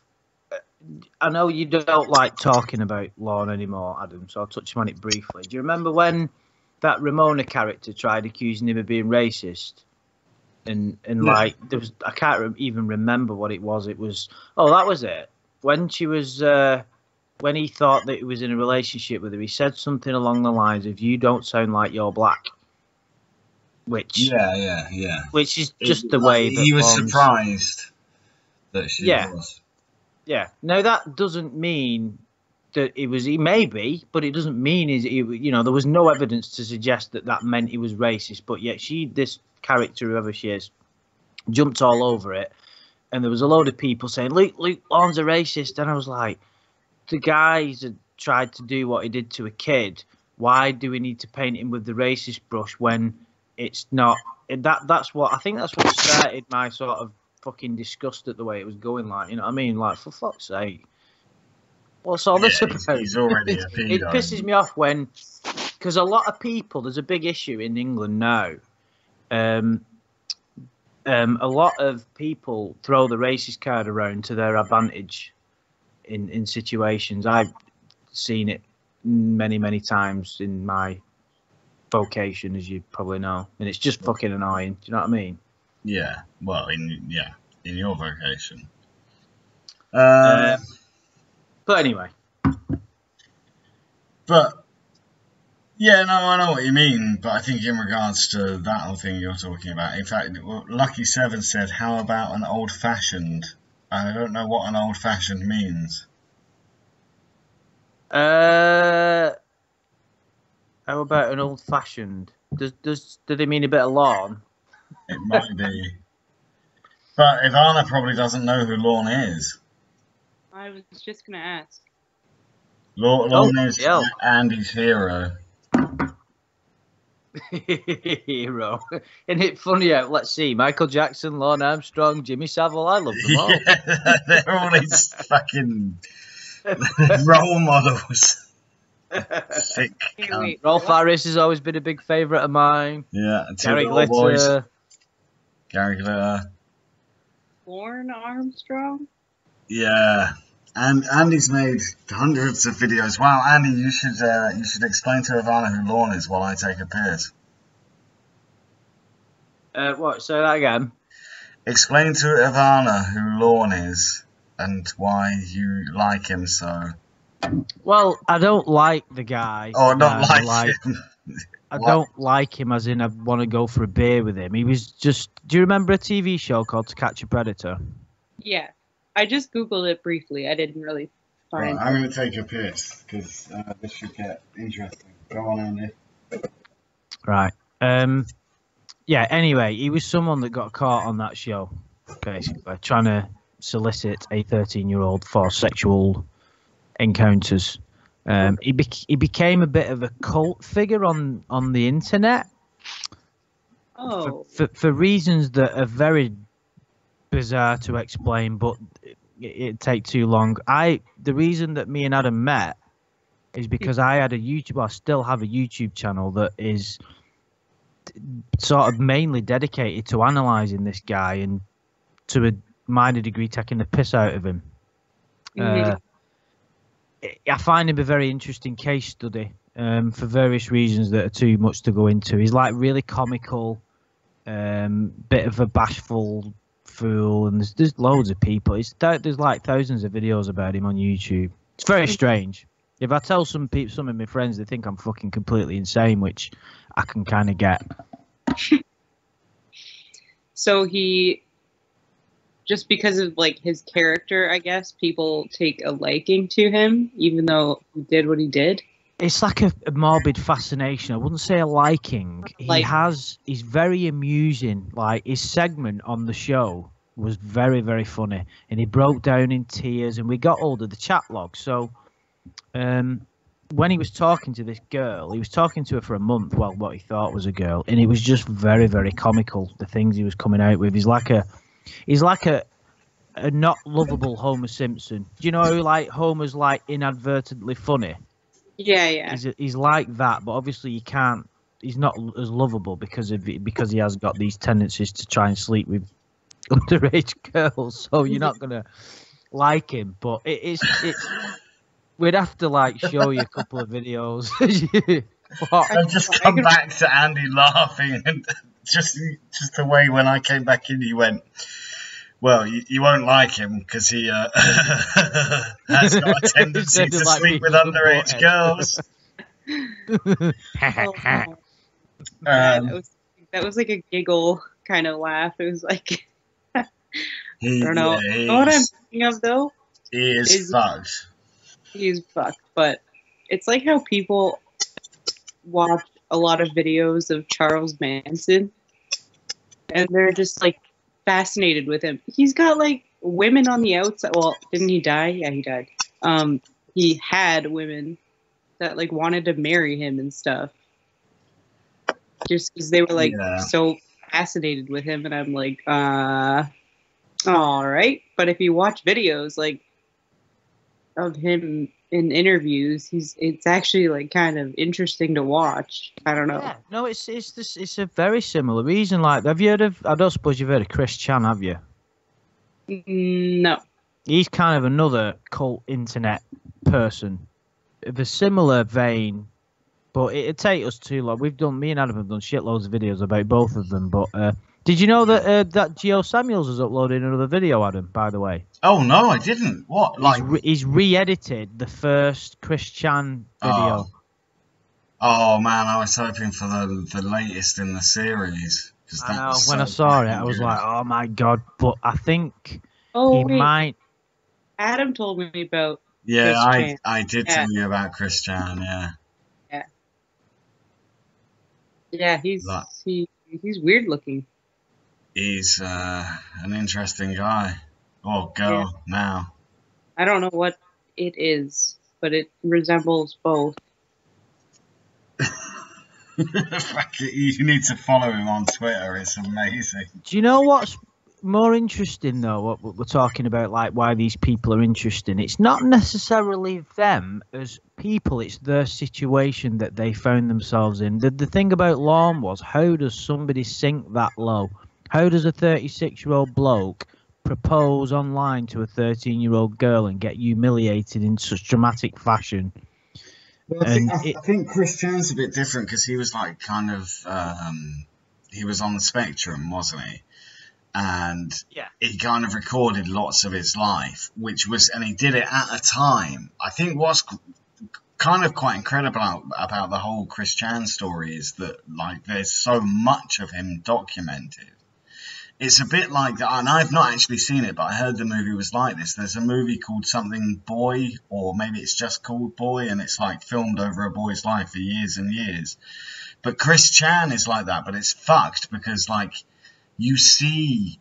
I know you don't like talking about Lorne anymore, Adam, so I'll touch on it briefly. Do you remember when that Ramona character tried accusing him of being racist? And like, there was, I can't even remember what it was. It was, that was it. When she was, when he thought that he was in a relationship with her, he said something along the lines of, "You don't sound like you're black." Which, which is just the way that he was surprised that she was. Yeah. Now that doesn't mean that it was. He may be, but it doesn't mean there was no evidence to suggest that meant he was racist. But yet this character, whoever she is, jumped all over it, and there was a load of people saying Luke Lorne's a racist, and I was like, the guy's tried to do what he did to a kid. Why do we need to paint him with the racist brush when it's not? That's what I think. That's what started my sort of fucking disgust at the way it was going. Like, you know what I mean? Like, for fuck's sake, what's all this about? He's already a pedo. It pisses me off because a lot of people. There's a big issue in England now. A lot of people throw the racist card around to their advantage in situations. I've seen it many, many times in my vocation, as you probably know, and it's just fucking annoying. Do you know what I mean? Yeah. Well, in your vocation. But anyway. But. Yeah, no, I know what you mean, but I think in regards to that whole thing you're talking about, in fact, Lucky Seven said, "How about an old-fashioned?" I don't know what an old-fashioned means. How about an old-fashioned? Do they mean a bit of Lorne? It might be, but Ivana probably doesn't know who Lorne is. I was just gonna ask. Lorne is Andy's hero. Hero. Isn't it funny? Let's see. Michael Jackson, Lorne Armstrong, Jimmy Savile. I love them all. Yeah, they're all these fucking role models. Thick Hey, cunt. wait. Rolf Harris has always been a big favourite of mine. Yeah, and two Gary little boys. Glitter. Gary Glitter. Lorne Armstrong? Yeah. And Andy's made hundreds of videos. Wow, Andy, you should explain to Ivana who Lorne is while I take a piss. What? Say that again. Explain to Ivana who Lorne is and why you like him so. Well, I don't like the guy. Oh, not like him. I What? don't like him as in I want to go for a beer with him. He was just... Do you remember a TV show called To Catch a Predator? Yeah. I just Googled it briefly. I didn't really Right, find I'm going to take a piss because this should get interesting. Go on, Andy. Right. Yeah, anyway, he was someone that got caught on that show, basically, trying to solicit a 13-year-old for sexual encounters. He became a bit of a cult figure on the internet Oh. for reasons that are very bizarre to explain, but it'd take too long. The reason that me and Adam met is because I had a YouTube, I still have a YouTube channel that is sort of mainly dedicated to analysing this guy and to a minor degree taking the piss out of him. Mhm. I find him a very interesting case study for various reasons that are too much to go into. He's like really comical, bit of a bashful fool, and there's loads of people. There's like thousands of videos about him on YouTube. It's very strange. If I tell some of my friends, they think I'm fucking completely insane, which I can kind of get. So he, just because of like his character, I guess people take a liking to him, even though he did what he did. It's like a morbid fascination. I wouldn't say a liking. He's very amusing. Like his segment on the show was very, very funny, and he broke down in tears. And we got hold of the chat log. So, when he was talking to this girl, he was talking to her for a month. Well, what he thought was a girl, and it was just very, very comical. The things he was coming out with. He's like a not lovable Homer Simpson. Do you know how like Homer's like inadvertently funny? Yeah, yeah. He's like that, but obviously you can't. He's not as lovable because he has got these tendencies to try and sleep with underage girls. So you're not gonna like him. But it's we'd have to like show you a couple of videos. I've just come back to Andy laughing, and just the way when I came back in, he went, well, you won't like him because he has got a tendency to like sleep with people underage girls. That was like a giggle kind of laugh. It was like, I don't know. Yeah, You know what I'm thinking of though? He is fucked. He's fucked, but it's like how people watch a lot of videos of Charles Manson and they're just like fascinated with him. He's got like women on the outside. Well, didn't he die? Yeah, he died. He had women that like wanted to marry him and stuff just because they were like so fascinated with him. And I'm like, all right. But if you watch videos like of him in interviews, it's actually like kind of interesting to watch. I don't know. Yeah, no, it's a very similar reason. Like, have you heard of? I don't suppose you've heard of Chris Chan, have you? No. He's kind of another cult internet person of a similar vein, but it'd take us too long. Me and Adam have done shitloads of videos about both of them. But did you know that Gio Samuels has uploaded another video, Adam? By the way. Oh no, I didn't. What? Like he's re-edited the first Chris Chan video. Oh man, I was hoping for the latest in the series. I know. When I saw it, I was like, oh my god! But I think he might. Adam told me about. Yeah, Chris Chan. I did tell you about Chris Chan. Yeah. Yeah, he's weird looking. He's an interesting guy. Or girl now. I don't know what it is, but it resembles both. You need to follow him on Twitter. It's amazing. Do you know what's more interesting though, what we're talking about, like why these people are interesting. It's not necessarily them as people; it's their situation that they found themselves in. The thing about Lorne was, how does somebody sink that low? How does a 36-year-old bloke propose online to a 13-year-old girl and get humiliated in such dramatic fashion? Well, I think Chris Chan's a bit different because he was like kind of he was on the spectrum, wasn't he? And yeah, he kind of recorded lots of his life, and he did it at a time. I think what's kind of quite incredible about the whole Chris Chan story is that like there's so much of him documented. It's a bit like that, and I've not actually seen it, but I heard the movie was like this. There's a movie called something Boy, or maybe it's just called Boy, and it's like filmed over a boy's life for years and years. But Chris Chan is like that, but it's fucked because like you see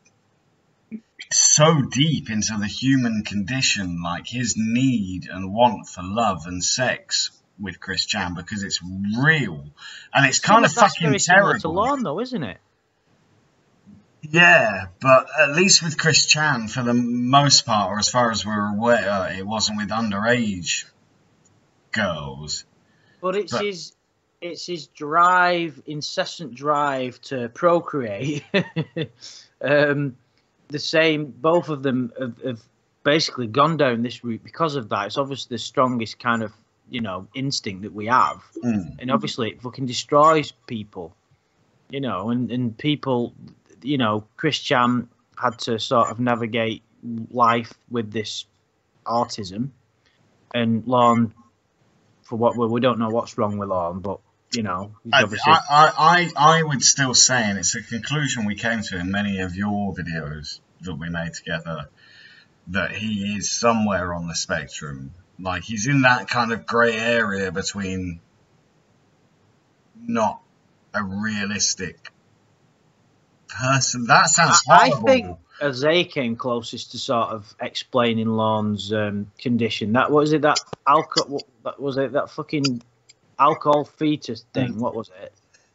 so deep into the human condition, like his need and want for love and sex with Chris Chan, because it's real and it's kind of fucking terrible. To Lorne, though, isn't it? Yeah, but at least with Chris Chan, for the most part, or as far as we're aware, it wasn't with underage girls. But it's his drive, incessant drive to procreate. The same, both of them have basically gone down this route because of that. It's obviously the strongest kind of, instinct that we have. And obviously it fucking destroys people, and people, Chris Chan had to sort of navigate life with this autism, and Lorne, for what we don't know what's wrong with Lorne, but he's obviously... I would still say, and it's a conclusion we came to in many of your videos that we made together, that he is somewhere on the spectrum. Like, he's in that kind of grey area between not a realistic person. That sounds horrible. I think Azay came closest to sort of explaining Lorne's condition. That that alcohol. Was it that fucking alcohol fetus thing? What was it?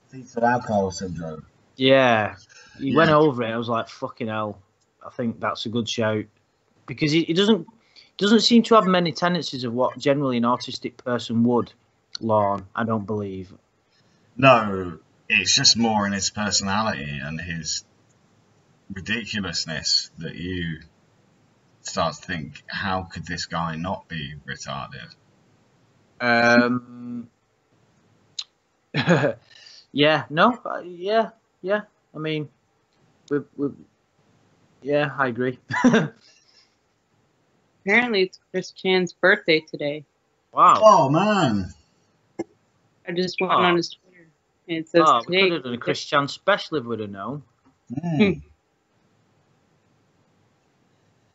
Fetal alcohol syndrome. Yeah, he went over it. I was like, fucking hell. I think that's a good shout, because he doesn't seem to have many tendencies of what generally an autistic person would. Lorne, I don't believe. No. It's just more in his personality and his ridiculousness that you start to think, how could this guy not be retarded? Yeah, no, yeah. I mean, yeah, I agree. Apparently, it's Chris Chan's birthday today. Wow. Oh, man. I just went on his Twitter. It says we could have done a Chris Chan special if we'd have known.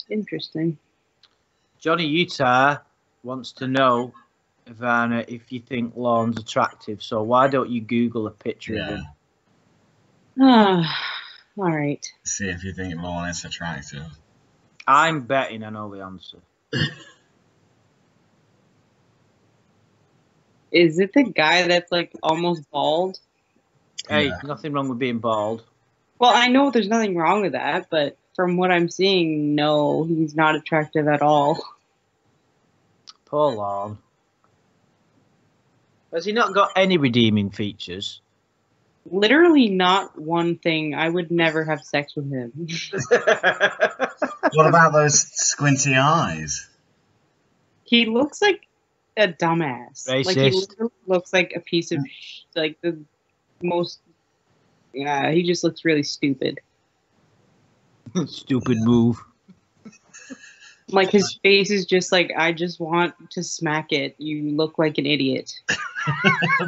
Interesting. Johnny Utah wants to know, Ivana, if you think Lorne's attractive. So why don't you Google a picture of him? All right. See if you think Lorne is attractive. I'm betting I know the answer. Is it the guy that's like almost bald? Hey, nothing wrong with being bald. Well, I know there's nothing wrong with that, but from what I'm seeing, no, he's not attractive at all. Poor Lorne. Has he not got any redeeming features? Literally not one thing. I would never have sex with him. What about those squinty eyes? He looks like a dumbass. Racist. Like, he literally looks like a piece of like the most. Yeah, he just looks really stupid. Stupid move. Like, his face is just like, I just want to smack it. You look like an idiot.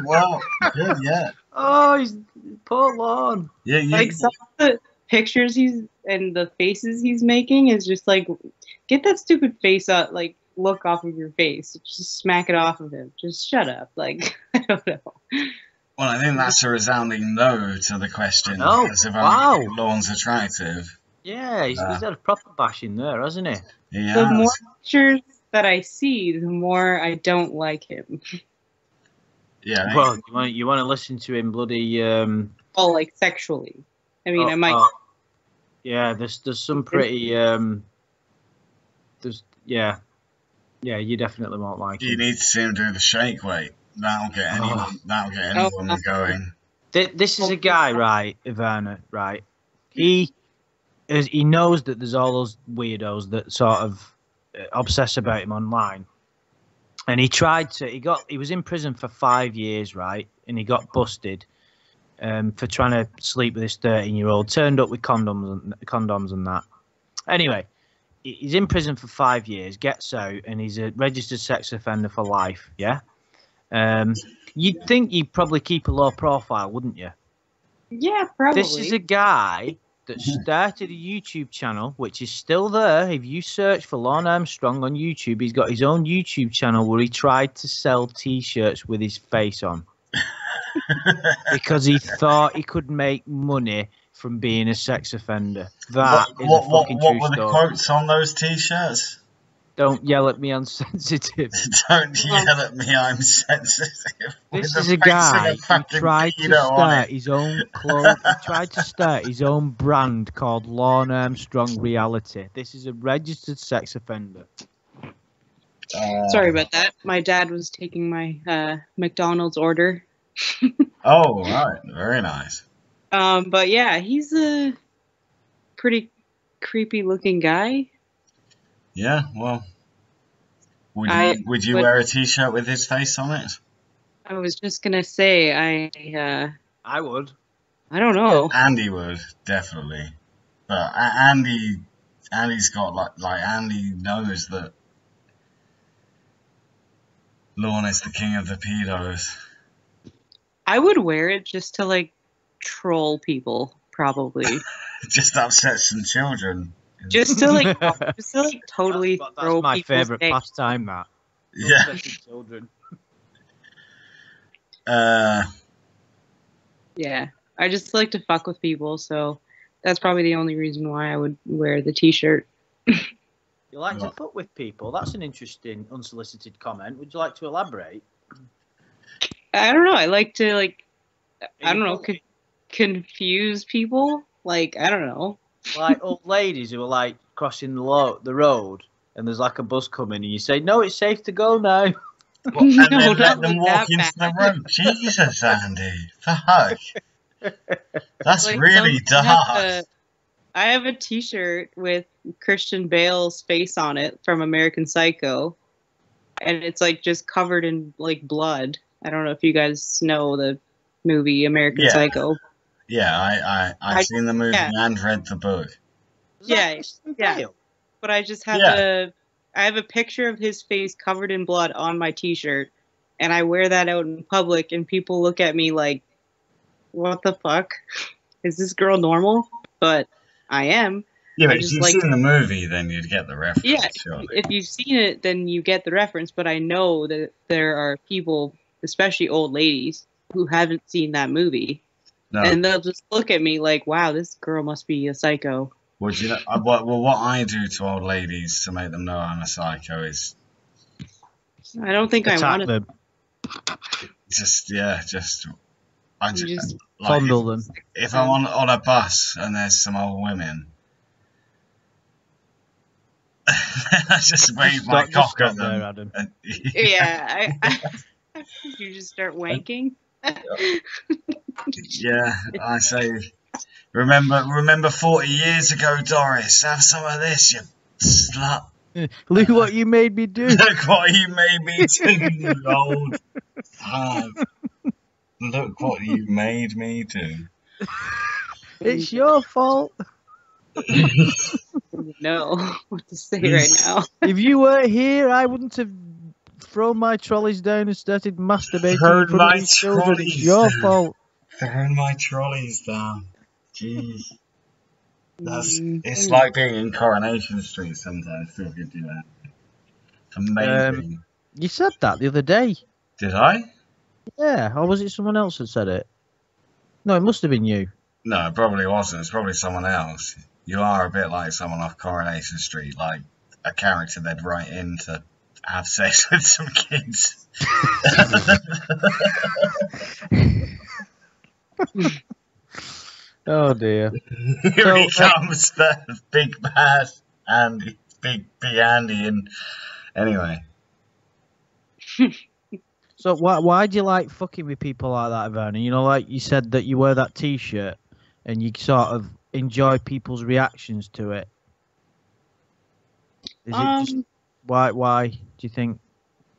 Well, good, yeah. Oh, he's poor Lorne. Yeah, Like, some of the pictures and the faces he's making is just like, get that stupid face up, like, look off of your face. Just smack it off of him. Just shut up. Like, I don't know. Well, I think that's a resounding no to the question. Oh, wow. Lorne's attractive. Yeah, he's had a proper bashing there, hasn't he? Yeah. The more pictures that I see, the more I don't like him. Yeah. Well, you want to listen to him bloody... Oh, like sexually. I mean, I might Yeah, there's some pretty there's yeah, you definitely won't like You him. need to see him do the shake weight. That'll get anyone going. This is a guy, right, Ivana, right? He knows that there's all those weirdos that sort of obsess about him online, and he was in prison for 5 years, right, and he got busted for trying to sleep with this 13-year-old. Turned up with condoms and that. Anyway, he's in prison for 5 years, gets out, and he's a registered sex offender for life. Yeah. You'd think you'd probably keep a low profile, wouldn't you? Yeah, probably. This is a guy that started a YouTube channel, which is still there. If you search for Lorne Armstrong on YouTube, he's got his own YouTube channel where he tried to sell T-shirts with his face on because he thought he could make money from being a sex offender. That is a fucking true story. What were the quotes on those T-shirts? Don't yell at me, I'm sensitive. Don't yell at me, I'm sensitive. This is a guy who tried to start his own clothes. He tried to start his own brand called Lorne Armstrong Reality. This is a registered sex offender. Sorry about that. My dad was taking my McDonald's order. Oh, right. Very nice. But yeah, he's a pretty creepy looking guy. Yeah, well, would you wear a T-shirt with his face on it? I was just gonna say I would. I don't know. Andy would definitely, but Andy's got like Andy knows that Lorne is the king of the pedos. I would wear it just to like troll people, probably. Just upset some children. Just to like totally throw that's my favorite names. pastime. That Yeah. Children. Yeah, I just like to fuck with people, so that's probably the only reason why I would wear the T-shirt. You like to fuck with people? That's an interesting, unsolicited comment. Would you like to elaborate? I don't know. I like to confuse people. Like, I don't know. Like old ladies who are like crossing the road, and there's like a bus coming, and you say, "No, it's safe to go now." Well, and then let them like walk that into bad. the road. Jesus, Andy, fuck. That's Like, really dark. I have a T-shirt with Christian Bale's face on it from American Psycho, and it's like just covered in like blood. I don't know if you guys know the movie American Psycho. Yeah, I've seen the movie and read the book. Yeah. But I just have I have a picture of his face covered in blood on my T-shirt, and I wear that out in public, and people look at me like, "What the fuck? Is this girl normal?" But I am. Yeah, but if you've seen the movie, then you'd get the reference. Yeah, surely. if you've seen it, then you get the reference. But I know that there are people, especially old ladies, who haven't seen that movie. No. And they'll just look at me like, "Wow, this girl must be a psycho." Well, you know, what I do to old ladies to make them know I'm a psycho is... I don't think I want to... Just fondle them. If I'm on a bus and there's some old women, I just wave my cock at them. There, Adam. Yeah, you just start wanking. Yeah, I say, remember 40 years ago, Doris, have some of this, you slut. Look what you made me do. Look what you made me do, you old hag. Look what you made me do. It's your fault. No, what to say right now. If you weren't here, I wouldn't have thrown my trolleys down and started masturbating in front of these children. It's your fault. Throwing my trolleys down. Jeez. It's like being in Coronation Street sometimes. Feel good, do that. It's amazing. You said that the other day. Did I? Yeah, or was it someone else that said it? No, it must have been you. No, it probably wasn't. It's probably someone else. You are a bit like someone off Coronation Street, like a character they'd write in to have sex with some kids. Oh dear. Here he comes, the big bad Andy, big Andy, and anyway. So why do you like fucking with people like that, Vernon? You know, like you said that you wear that T-shirt and you sort of enjoy people's reactions to it. Is it just, why do you think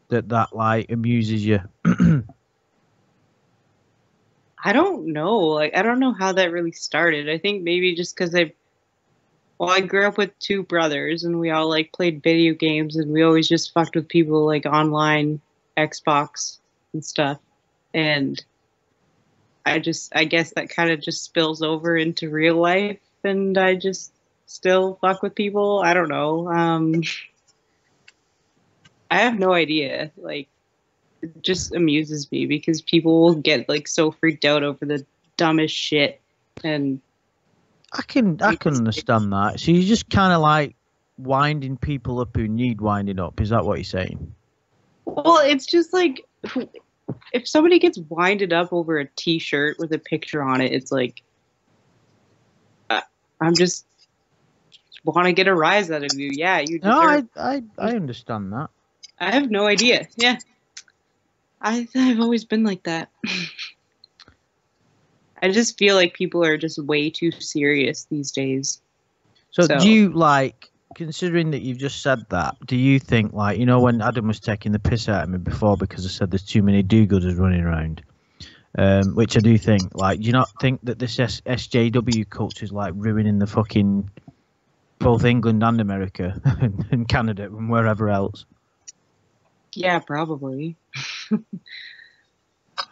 that like amuses you? I don't know. Like, I don't know how that really started. I think maybe just because I grew up with two brothers and we all like played video games and we always just fucked with people like online, Xbox and stuff. And I guess that kind of just spills over into real life and I just still fuck with people. I don't know. I have no idea. Like, it just amuses me because people will get like so freaked out over the dumbest shit, and I can understand that. So you're just kind of like winding people up who need winding up. Is that what you're saying? Well, it's just like if somebody gets winded up over a T-shirt with a picture on it, it's like I'm just want to get a rise out of you. Yeah, you deserve. No, I understand that. I have no idea. Yeah. I've always been like that. I just feel like people are just way too serious these days. So do you, like, considering that you've just said that, do you think, like, you know, when Adam was taking the piss out of me before because I said there's too many do-gooders running around, which I do think, like, do you not think that this SJW culture is, like, ruining the fucking both England and America and Canada and wherever else? Yeah, probably.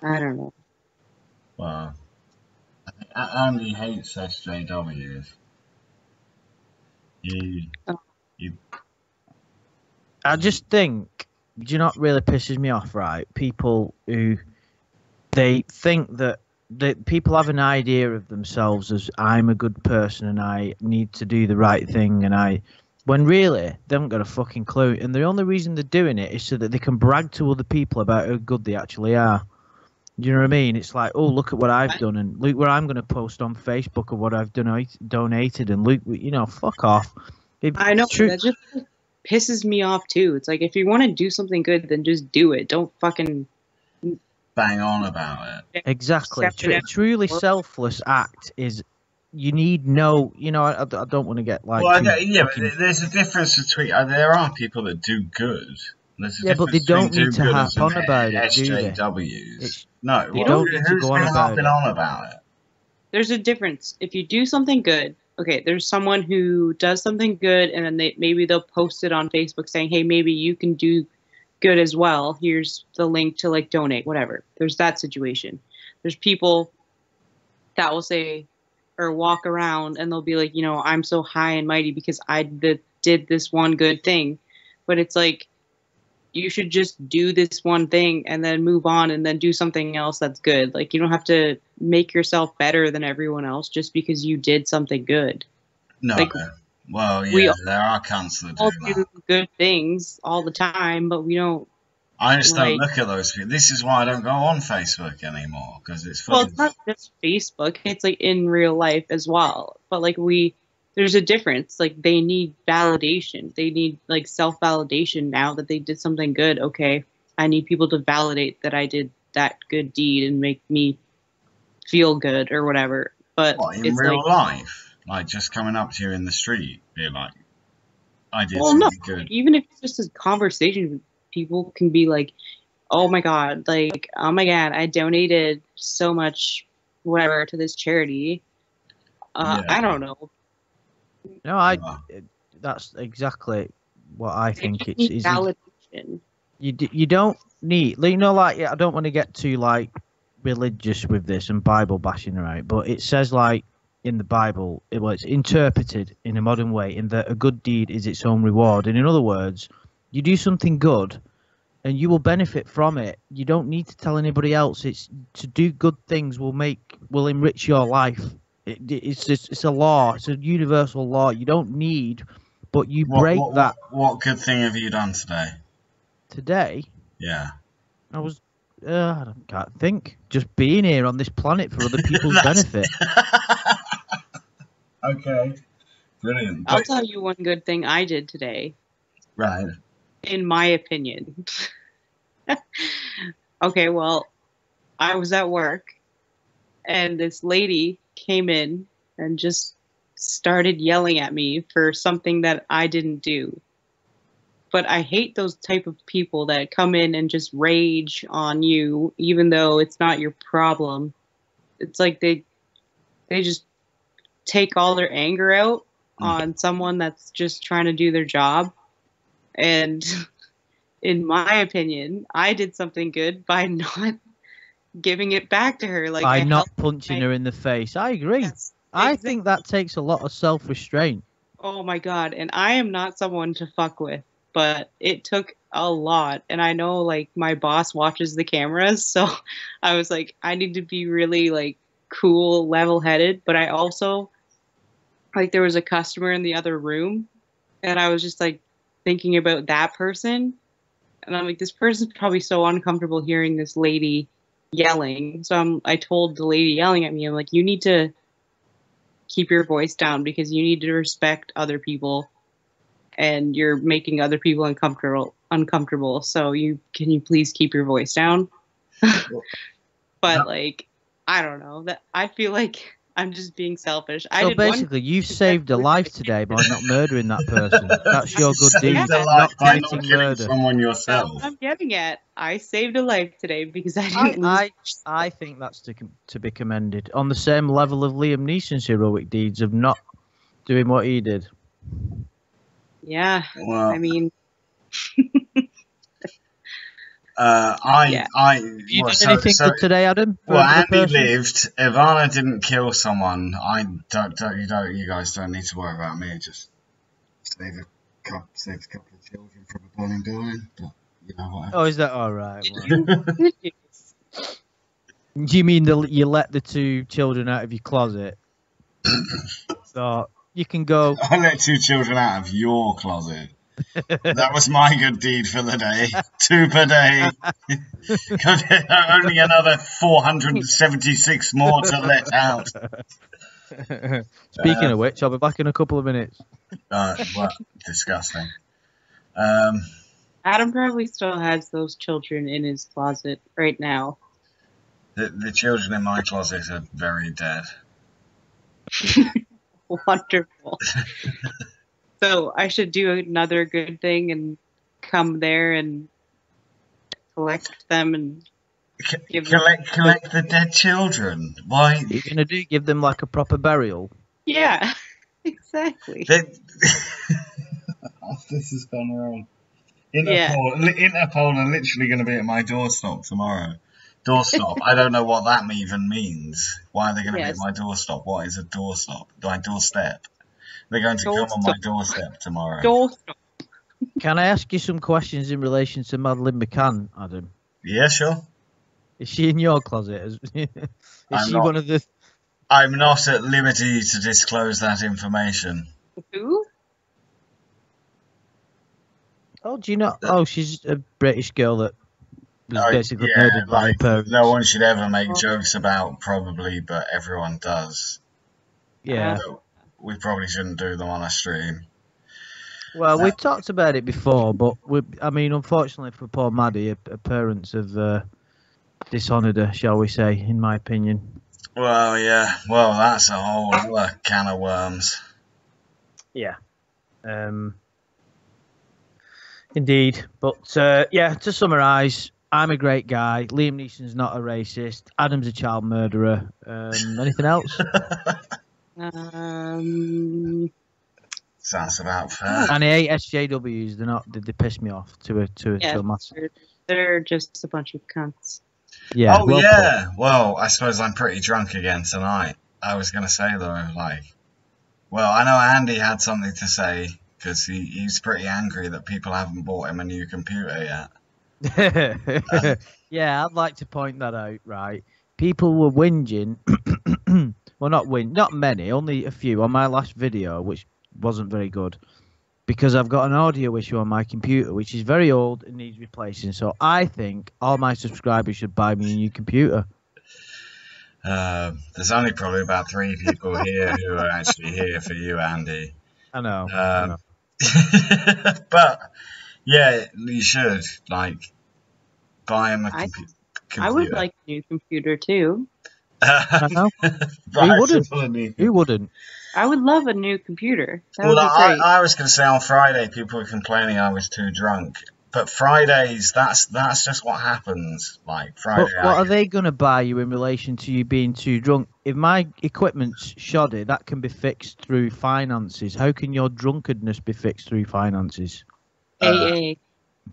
I don't know. Well, I think Andy hates SJWs. I just think, do you know what really pisses me off, right? People who, they think that people have an idea of themselves as I'm a good person and I need to do the right thing and when really they haven't got a fucking clue, and the only reason they're doing it is so that they can brag to other people about how good they actually are. Do you know what I mean? It's like, oh, look at what I've done, and look what I'm going to post on Facebook of what I've donated, and look, you know, fuck off. I know, that just pisses me off too. It's like, if you want to do something good, then just do it. Don't fucking bang on about it. Exactly. Truly selfless act is, you need no, you know, I don't want to get like. Well, but there's a difference between. There are people that do good. Yeah, but they don't need to harp on about it, do they? SJWs. No, they don't need to go on about it. There's a difference. If you do something good, okay, there's someone who does something good, and then maybe they'll post it on Facebook saying, hey, maybe you can do good as well. Here's the link to like donate, whatever. There's that situation. There's people that will say, or walk around and they'll be like, you know, I'm so high and mighty because I did this one good thing. But it's like, you should just do this one thing and then move on and then do something else that's good. Like, you don't have to make yourself better than everyone else just because you did something good. No. Like, well, yeah, there are cunts that do good things all the time, but we don't. I just don't look at those people. This is why I don't go on Facebook anymore, because it's full. Well, it's not just Facebook. It's like in real life as well. But like there's a difference. Like, they need validation. They need like self-validation now that they did something good. Okay, I need people to validate that I did that good deed and make me feel good or whatever. But in real life, like just coming up to you in the street, being like, I did something good. Even if it's just a conversation, people can be like, oh my god, I donated so much whatever to this charity. I don't know. No, that's exactly what I think. It's validation. You don't need, you know, like, I don't want to get too like religious with this and Bible bashing, right? But it says, like, in the Bible, it's interpreted in a modern way in that a good deed is its own reward. And in other words, you do something good and you will benefit from it. You don't need to tell anybody else. It's to do good things will enrich your life. It's a law. It's a universal law. You don't need, but you break that. What good thing have you done today? Today? Yeah. I was, I can't think. Just being here on this planet for other people's benefit. Okay. Brilliant. I'll tell you one good thing I did today, Right. in my opinion. Okay, well, I was at work and this lady came in and just started yelling at me for something that I didn't do. But I hate those type of people that come in and just rage on you even though it's not your problem. It's like they just take all their anger out on someone that's just trying to do their job. And in my opinion, I did something good by not giving it back to her. Like By I not helped punching her in the face. I agree. Yes, I exactly. think that takes a lot of self-restraint. Oh my God. And I am not someone to fuck with, but it took a lot. And I know like my boss watches the cameras. So I was like, I need to be really like cool, level headed. But I also, like, there was a customer in the other room and I was just like thinking about that person. And I'm like, this person's probably so uncomfortable hearing this lady yelling. So I told the lady yelling at me, I'm like, you need to keep your voice down because you need to respect other people and you're making other people uncomfortable. So can you please keep your voice down? But like, I don't know, that I feel like I'm just being selfish. So basically, you've saved a life today by not murdering that person. That's your good deed, Saved a not life by not committing killing murder. someone That's yourself. what I'm getting at. I saved a life today because I didn't lose. I think that's to be commended. On the same level of Liam Neeson's heroic deeds of not doing what he did. Yeah, Well, I mean, You did anything good today, Adam? For Well, another Andy person? lived. Ivana didn't kill someone. You guys don't need to worry about me. Just save a couple of children from a burning building. But you know what? Oh, is that all right? Well, do you mean you let the two children out of your closet? So you can go. I let two children out of your closet. That was my good deed for the day. 2 per day. Only another 476 more to let out. Speaking of which, I'll be back in a couple of minutes. Well, disgusting. Adam probably still has those children in his closet right now. The children in my closet are very dead. Wonderful. So I should do another good thing and come there and collect them and Collect the dead children. Why? What are you gonna do? Give them like a proper burial? Yeah, exactly. This has gone wrong. Interpol are literally going to be at my doorstep tomorrow. Doorstop. I don't know what that even means. Why are they going to be at my doorstep? What is a doorstep? My doorstep. They're going to come on my doorstep tomorrow. Doorstep. Can I ask you some questions in relation to Madeleine McCann, Adam? Yeah, sure. Is she in your closet? Is she not. one of the? I'm not at liberty to disclose that information. Who? Oh, do you know? Oh, she's a British girl that was basically murdered by her parents. No one should ever make jokes about, probably, but everyone does. Yeah. We probably shouldn't do them on a stream. Well, we've talked about it before, but unfortunately for poor Maddie, her parents have dishonoured her, shall we say, in my opinion. Well, yeah. Well, that's a whole other can of worms. Yeah. Indeed. But, to summarise, I'm a great guy. Liam Neeson's not a racist. Adam's a child murderer. Anything else? Sounds about fair. And I hate SJWs. They piss me off to a massive. They're just a bunch of cunts. Yeah. Oh, yeah. Put. Well, I suppose I'm pretty drunk again tonight. I was going to say, though, I know Andy had something to say, because he's pretty angry that people haven't bought him a new computer yet. Yeah, I'd like to point that out, right? People were whinging. Well, not many, only a few on my last video, which wasn't very good, because I've got an audio issue on my computer, which is very old and needs replacing. So I think all my subscribers should buy me a new computer. There's only probably about 3 people here who are actually here for you, Andy. I know. But yeah, you should like buy him a computer. I would like a new computer too. I know. Who wouldn't? I would love a new computer. That Well, would be great. I was going to say on Friday, people were complaining I was too drunk. But Fridays, that's just what happens. Like Friday. But what are they going to buy you in relation to you being too drunk? If my equipment's shoddy, that can be fixed through finances. How can your drunkenness be fixed through finances? AA.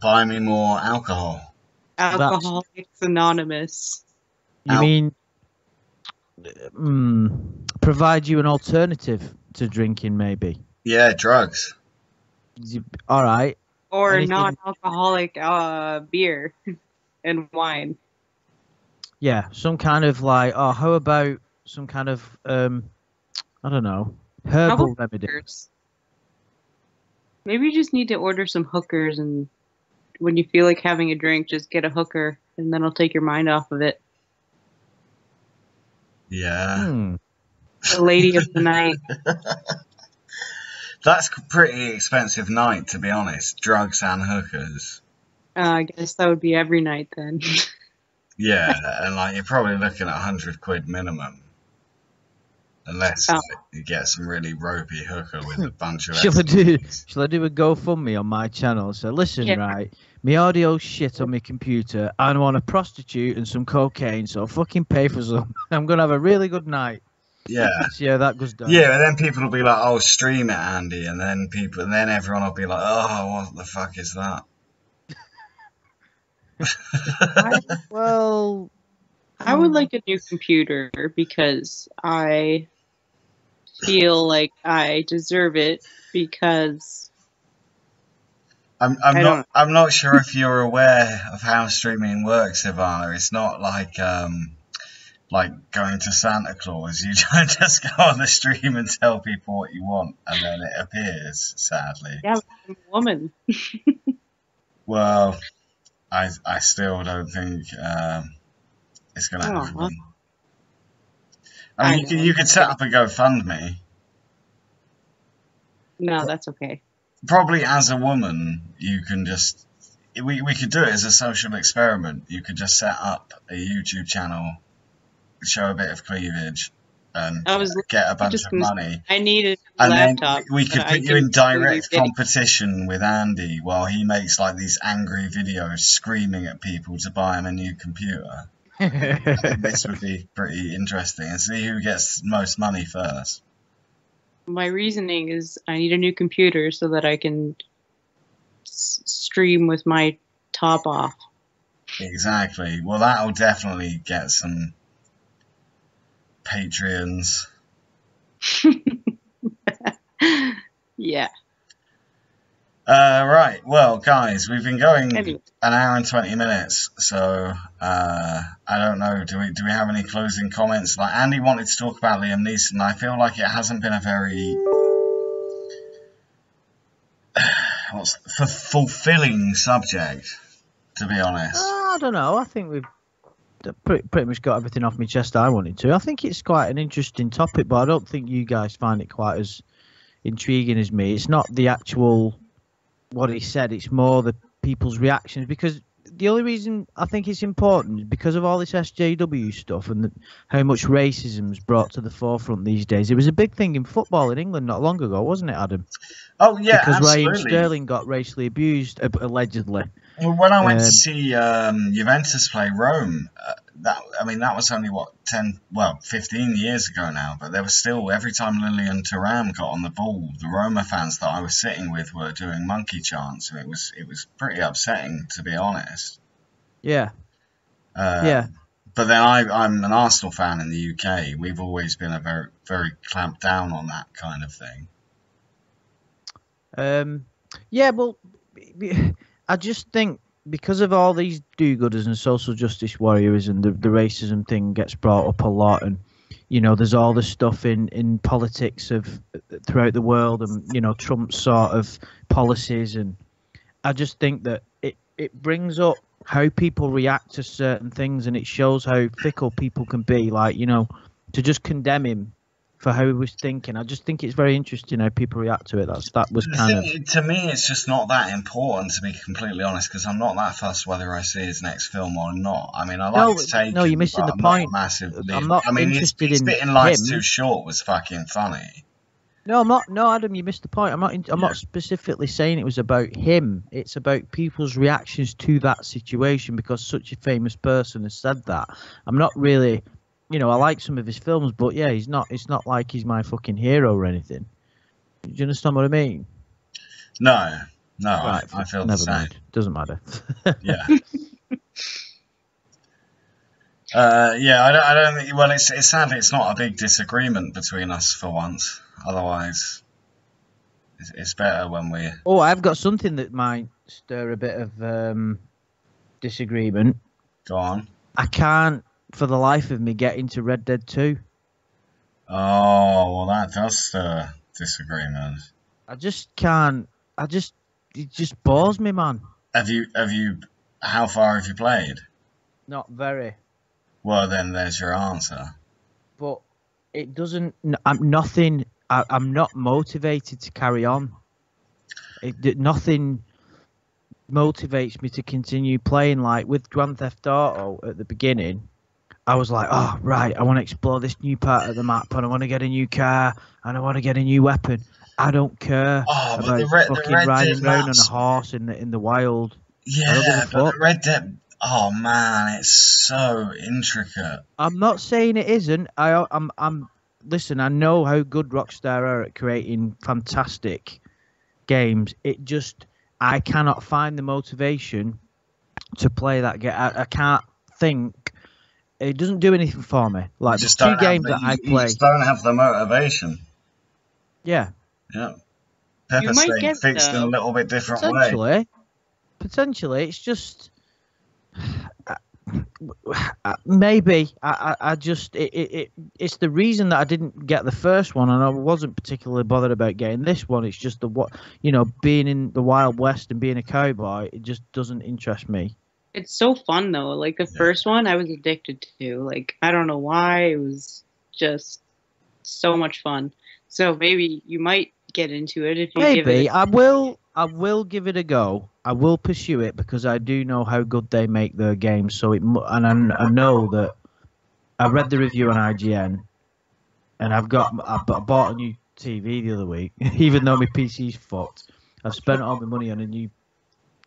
Buy me more alcohol. Alcoholics Anonymous. You mean provide you an alternative to drinking, maybe? Yeah, drugs. All right. Or Anything... non-alcoholic beer and wine. Yeah, some kind of like, how about some kind of, I don't know, herbal remedy? Hookers? Maybe you just need to order some hookers, and when you feel like having a drink, just get a hooker, and then it'll take your mind off of it. Yeah. The lady of the night. That's a pretty expensive night, to be honest. Drugs and hookers. I guess that would be every night then. Yeah, and like you're probably looking at £100 minimum. Unless you get some really ropey hooker with a bunch of Shall I do a GoFundMe on my channel? So listen, right, my audio's shit on my computer. I want a prostitute and some cocaine, so I'll fucking pay for some. I'm going to have a really good night. Yeah. Yeah, that goes down. Yeah, and then people will be like, "Oh, stream it, Andy," and then everyone will be like, "Oh, what the fuck is that?" Well, I would like a new computer because I feel like I deserve it because I'm not sure if you're aware of how streaming works, Ivana. It's not like going to Santa Claus. You don't just go on the stream and tell people what you want, and then it appears, sadly. Yeah, I'm a woman. Well, I still don't think it's going to happen. I mean, you could set up a GoFundMe. No, that's okay. Probably as a woman, you can just... We could do it as a social experiment. You could just set up a YouTube channel, show a bit of cleavage, and get a bunch of money. I needed a laptop. Then we could put you in direct competition with Andy while he makes like these angry videos screaming at people to buy him a new computer. This would be pretty interesting, and see who gets most money first. My reasoning is I need a new computer so that I can stream with my top off. Exactly. Well, that'll definitely get some Patreons. Yeah. Right. Well, guys, we've been going an hour and 20 minutes, so I don't know. Do we have any closing comments? Like Andy wanted to talk about Liam Neeson. I feel like it hasn't been a very fulfilling subject, to be honest. I don't know. I think we've pretty much got everything off my chest I wanted to. I think it's quite an interesting topic, but I don't think you guys find it quite as intriguing as me. It's not the actual what he said, it's more the people's reactions, because the only reason I think it's important is because of all this SJW stuff and how much racism's brought to the forefront these days. It was a big thing in football in England not long ago, wasn't it, Adam? Oh, yeah, because absolutely. Raheem Sterling got racially abused, allegedly. Well, when I went to see Juventus play Rome, that was only, 15 years ago now, but there was still, every time Lilian Thuram got on the ball, the Roma fans that I was sitting with were doing monkey chants, and it was pretty upsetting, to be honest. Yeah. Yeah. But then I'm an Arsenal fan in the UK. We've always been a very, very clamped down on that kind of thing. Yeah, well, I just think because of all these do-gooders and social justice warriors and the racism thing gets brought up a lot, and there's all the stuff in politics of throughout the world, and Trump's sort of policies, and I just think that it brings up how people react to certain things, and it shows how fickle people can be. Like, you know, to just condemn him for how he was thinking. I just think it's very interesting how people react to it. That was kind of... To me, it's just not that important, to be completely honest, because I'm not that fussed whether I see his next film or not. I mean, I like to take no, you're missing the point. I'm not interested in Spitting Life's him. Too Short was fucking funny. No, I'm not. No, Adam, you missed the point. I'm not specifically saying it was about him. It's about people's reactions to that situation because such a famous person has said that. I'm not really, you know, I like some of his films, but yeah, he's not. It's not like he's my fucking hero or anything. Do you understand what I mean? No, Right, I feel never the same. mind. Doesn't matter. Yeah. I don't think. Well, it's sadly it's not a big disagreement between us for once. Otherwise, it's better when we. Oh, I've got something that might stir a bit of disagreement. Go on. I can't, for the life of me, get into Red Dead 2. Oh, well, that does stir disagreement. I just can't. It just bores me, man. Have you? How far have you played? Not very. Well, then there's your answer. But it doesn't. I'm nothing. I'm not motivated to carry on. Nothing motivates me to continue playing. Like with Grand Theft Auto at the beginning, I was like, oh, right, I want to explore this new part of the map, and I want to get a new car, and I want to get a new weapon. I don't care about fucking riding around on a horse in the wild. Yeah, but Red Dead... Oh, man, it's so intricate. I'm not saying it isn't. Listen, I know how good Rockstar are at creating fantastic games. It just... I cannot find the motivation to play that game. I can't think. It doesn't do anything for me. Like the two games that I play. You just don't have the motivation. Yeah. Yeah. Pepper Steak fixed in a little bit different way. Potentially. It's just... maybe. I just... It's the reason that I didn't get the first one, and I wasn't particularly bothered about getting this one. It's just being in the Wild West and being a cowboy, it just doesn't interest me. It's so fun though. Like the first one I was addicted to. Like I don't know why. It was just so much fun. So maybe you might get into it if you give it I will give it a go. I will pursue it because I do know how good they make their games. So I know that I read the review on IGN, and I bought a new TV the other week, even though my PC's fucked. I've spent all my money on a new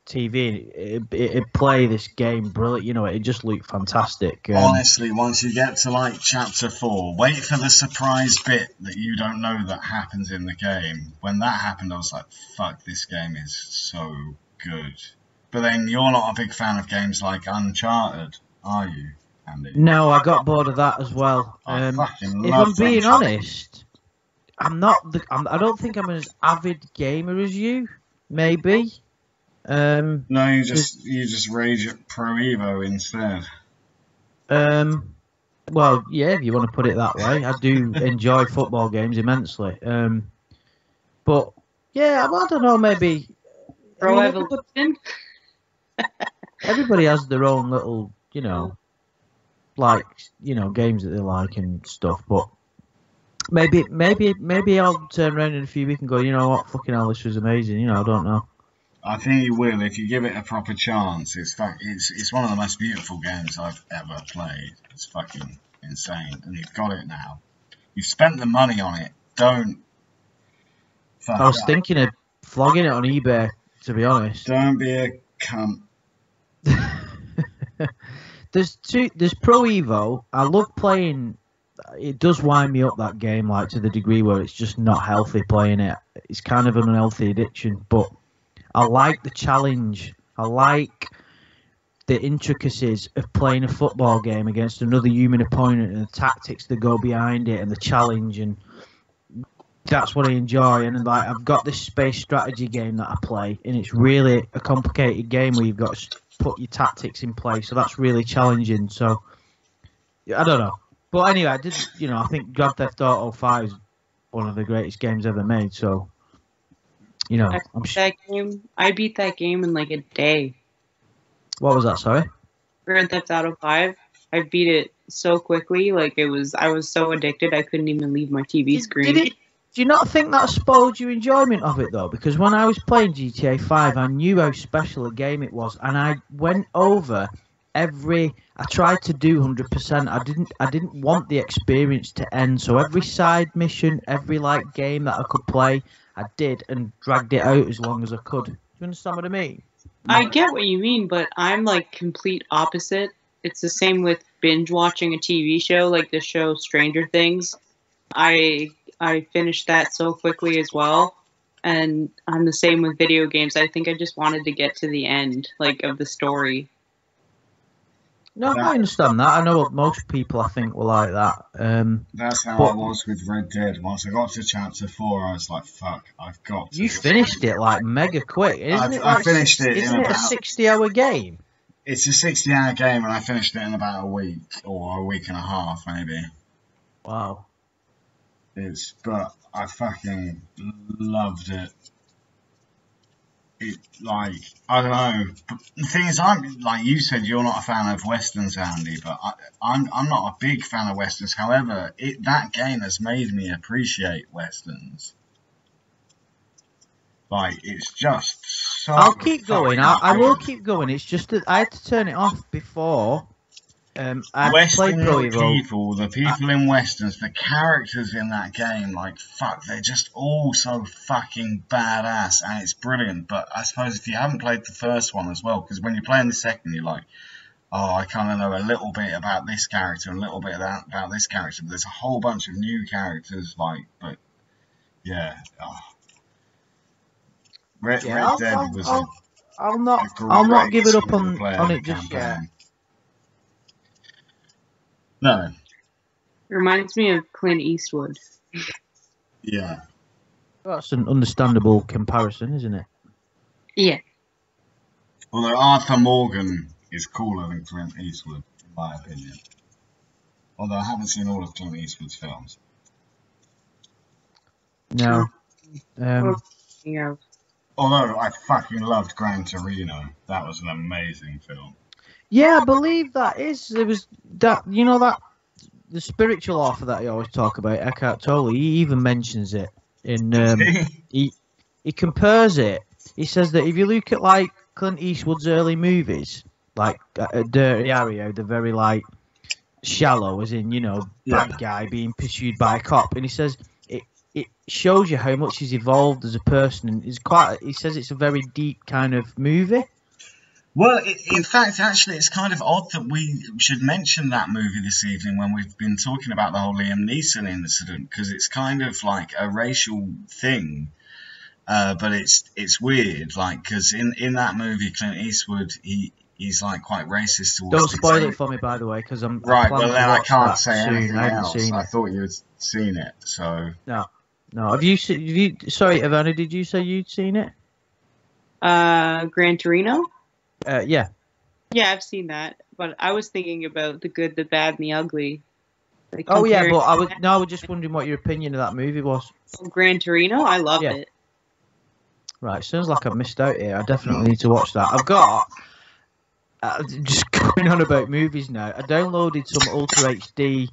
TV. It play this game brilliant. You know, it just looked fantastic. Honestly, once you get to like chapter 4, wait for the surprise bit that you don't know that happens in the game. When that happened, I was like, fuck, this game is so good. But then you're not a big fan of games like Uncharted, are you, Andy? No, I got bored of that as well. I fucking if love I'm being Uncharted. honest, I don't think I'm an avid gamer as you. Maybe. No, you just rage at Pro Evo instead. Well, yeah, if you want to put it that way, I do enjoy football games immensely. But yeah, I don't know, maybe. Pro Evolution. Everybody has their own little, games that they like and stuff. But maybe I'll turn around in a few weeks and go, you know what, fucking hell, this was amazing. I don't know. I think you will if you give it a proper chance. It's one of the most beautiful games I've ever played. It's fucking insane, and you've got it now. You've spent the money on it. Don't. I was thinking of flogging it on eBay, to be honest. Don't be a cunt. There's Pro Evo. I love playing. It does wind me up, that game, like to the degree where it's just not healthy playing it. It's kind of an unhealthy addiction, but I like the challenge. I like the intricacies of playing a football game against another human opponent and the tactics that go behind it and the challenge, and that's what I enjoy. And like I've got this space strategy game that I play, and it's really a complicated game where you've got to put your tactics in place. So that's really challenging. So I don't know, but anyway, I think Grand Theft Auto 5 is one of the greatest games ever made. So. I beat that game in like a day. What was that? Sorry. Grand Theft Auto 5. I beat it so quickly, like I was so addicted I couldn't even leave my TV screen. Do you not think that spoiled your enjoyment of it though? Because when I was playing GTA 5, I knew how special a game it was, and I went over I tried to do 100%. I didn't want the experience to end, so every side mission, every like game that I could play, I did and dragged it out as long as I could. Do you understand what I mean? I get what you mean, but I'm like complete opposite. It's the same with binge watching a TV show, like the show Stranger Things. I finished that so quickly as well, and I'm the same with video games. I think I just wanted to get to the end, like, of the story. No, I understand that. I know most people, I think, were like that. That's how I was with Red Dead. Once I got to chapter 4, I was like, "Fuck, I've got to." You finished it like mega quick, isn't it? I finished it. Isn't it a 60-hour game? It's a 60-hour game, and I finished it in about a week or a week and a half, maybe. Wow. But I fucking loved it. Like, I don't know. But the thing is, I'm like you said, you're not a fan of westerns, Andy. But I'm not a big fan of westerns. However, that game has made me appreciate westerns. Like, it's just so. I'll keep going. I will keep going. It's just that I had to turn it off before. I played Pro Evo. The people in westerns, the characters in that game, like, fuck, they're just all so fucking badass, and it's brilliant. But I suppose if you haven't played the first one as well, because when you're playing the second, you're like, oh, I kind of know a little bit about this character and a little bit about this character, but there's a whole bunch of new characters, like, but yeah. Oh. Red Dead was I'll not give it up on it just yet. No. It reminds me of Clint Eastwood. Yeah. Well, that's an understandable comparison, isn't it? Yeah. Although Arthur Morgan is cooler than Clint Eastwood, in my opinion. Although I haven't seen all of Clint Eastwood's films. No. Although I fucking loved Gran Torino. That was an amazing film. Yeah, I believe there was that, you know, that the spiritual author that I always talk about, Eckhart Tolle, he even mentions it in he compares it. He says that if you look at like Clint Eastwood's early movies, like Dirty Harry, they're very like shallow, as in, you know, bad guy being pursued by a cop, and he says it shows you how much he's evolved as a person, and he says it's a very deep kind of movie. Well, in fact, actually, it's kind of odd that we should mention that movie this evening when we've been talking about the whole Liam Neeson incident, because it's kind of like a racial thing, but it's weird, like, because in that movie, Clint Eastwood, he's like quite racist towards. Don't spoil it for me, by the way, because I'm right. Well, then I can't say anything else. Seen I thought you had seen it, so no. Have you sorry, Ivana, did you say you'd seen it? Gran Torino. Yeah. Yeah, I've seen that, but I was thinking about the good, the bad, and the ugly. Like, oh yeah, but I was just wondering what your opinion of that movie was. Gran Torino, I loved it. Right, sounds like I've missed out here. I definitely need to watch that. I've got just going on about movies now. I downloaded some Ultra HD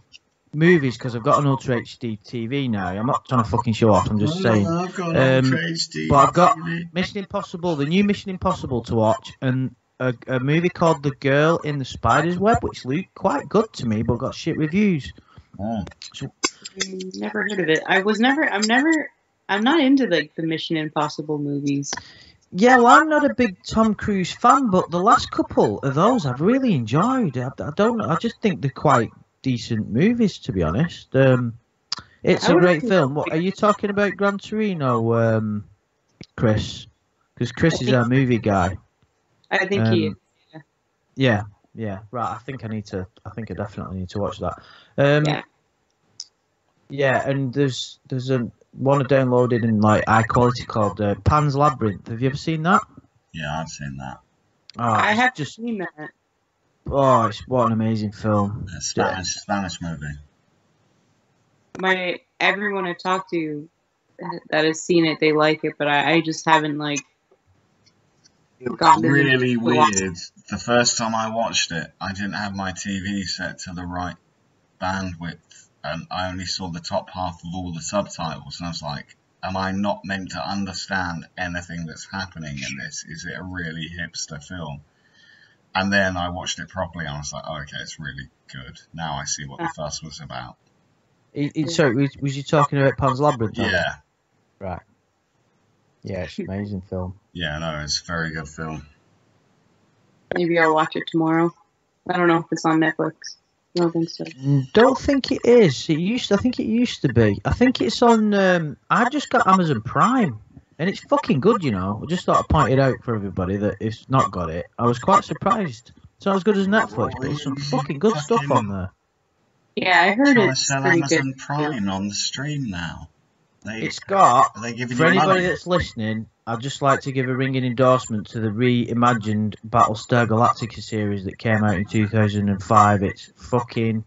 movies because I've got an Ultra HD TV now. I'm not trying to fucking show off. I'm just saying. I've got an Ultra HD. But I've got Mission Impossible, the new Mission Impossible to watch, and a movie called The Girl in the Spider's Web, which looked quite good to me, but got shit reviews. Oh. So, never heard of it. I'm not into the Mission Impossible movies. Yeah, well, I'm not a big Tom Cruise fan, but the last couple of those I've really enjoyed. I just think they're quite decent movies, to be honest. It's a great film. What are you talking about, Gran Torino, Chris? Because Chris is our movie guy. I think he is. Yeah. Right. I think I definitely need to watch that. Yeah, and there's one I downloaded in like high quality called Pan's Labyrinth. Have you ever seen that? Yeah, I've seen that. Oh, I have just seen that. Oh, what an amazing film! Spanish movie. Everyone I talk to that has seen it, they like it, but I just haven't like. It's really weird the first time I watched it, I didn't have my TV set to the right bandwidth, and I only saw the top half of all the subtitles, and I was like, am I not meant to understand anything that's happening in this? Is it a really hipster film? And then I watched it properly, and I was like, oh, okay, it's really good. Now I see what the fuss was about. Sorry, was you talking about Pan's Labyrinth? Yeah. Right. Yeah, it's an amazing film. Yeah, no, it's a very good film. Maybe I'll watch it tomorrow. I don't know if it's on Netflix. I don't think so. Don't think it is. I think it used to be. I think it's on. I just got Amazon Prime, and it's fucking good. You know, I just thought I'd point it out for everybody that if not got it, I was quite surprised. It's not as good as Netflix, but there's some fucking good stuff on there. Yeah, I heard Trying to it's sell pretty Amazon good. Prime on the stream now. It's got, Are they giving for you anybody money? that's listening, I'd just like to give a ringing endorsement to the reimagined Battlestar Galactica series that came out in 2005. It's fucking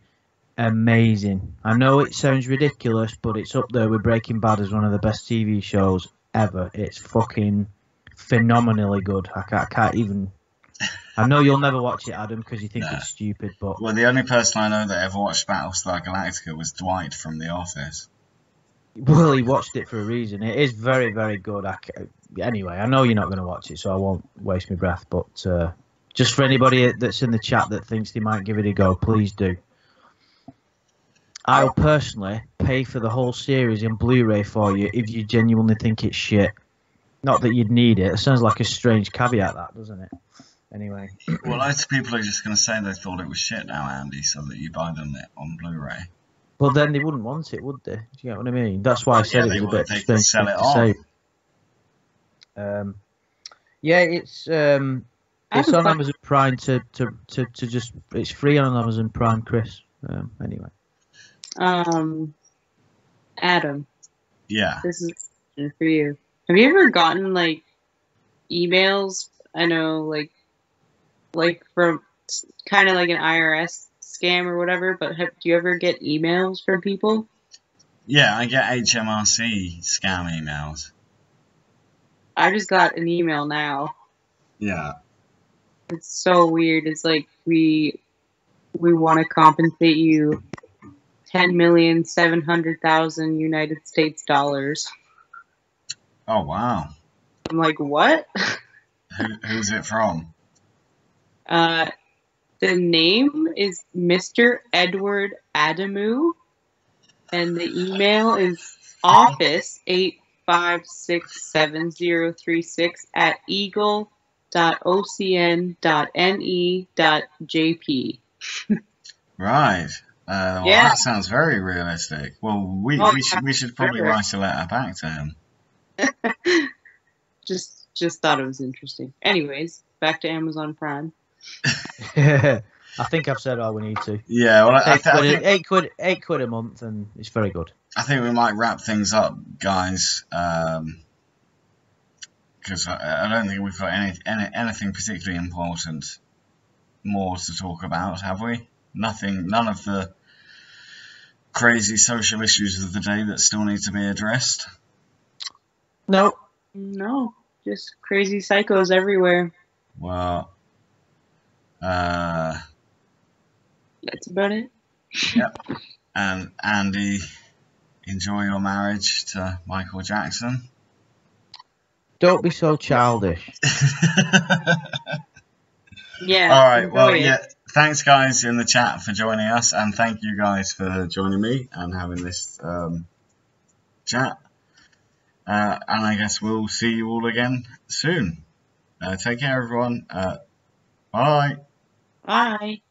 amazing. I know it sounds ridiculous, but it's up there with Breaking Bad as one of the best TV shows ever. It's fucking phenomenally good. I can't even... I know you'll never watch it, Adam, because you think No. it's stupid, but... Well, the only person I know that ever watched Battlestar Galactica was Dwight from The Office. Well, he watched it for a reason. It is very, very good. Anyway, I know you're not going to watch it, so I won't waste my breath. But just for anybody that's in the chat that thinks they might give it a go, please do. I'll personally pay for the whole series in Blu-ray for you if you genuinely think it's shit. Not that you'd need it. It sounds like a strange caveat, that, doesn't it? Anyway. Well, loads of people are just going to say they thought it was shit now, Andy, so that you buy them on Blu-ray. Well, then they wouldn't want it, would they? Do you get what I mean? That's why I said Yeah, it they was a would. bit They could strange sell thing it to on. say. Yeah, it's on Amazon Prime to just, it's free on Amazon Prime, Chris. Anyway. Adam, Yeah. this is a question for you. Have you ever gotten like emails? I know, like from kind of like an IRS scam or whatever. But do you ever get emails from people? Yeah, I get HMRC scam emails. I just got an email now. Yeah. It's so weird. It's like we want to compensate you 10,700,000 United States dollars. Oh, wow. I'm like, what? Who's it from? The name is Mr. Edward Adamu, and the email is office8567036@eagle.ocn.ne.jp. Right. Well, Yeah. that sounds very realistic. Well, we should probably sure. write a letter back to him. Just thought it was interesting. Anyways, back to Amazon Prime. I think I've said all we need to. Yeah, well, I £8 think eight quid a month, and it's very good. I think we might wrap things up, guys, because I don't think we've got anything particularly important more to talk about, have we? None of the crazy social issues of the day that still need to be addressed. No. No, just crazy psychos everywhere. Well, That's about it. yep. And Andy, enjoy your marriage to Michael Jackson. Don't be so childish. Yeah. All right. Well, enjoy it. yeah. Thanks, guys, in the chat for joining us, and thank you guys for joining me and having this chat. And I guess we'll see you all again soon. Take care, everyone. Bye. Bye.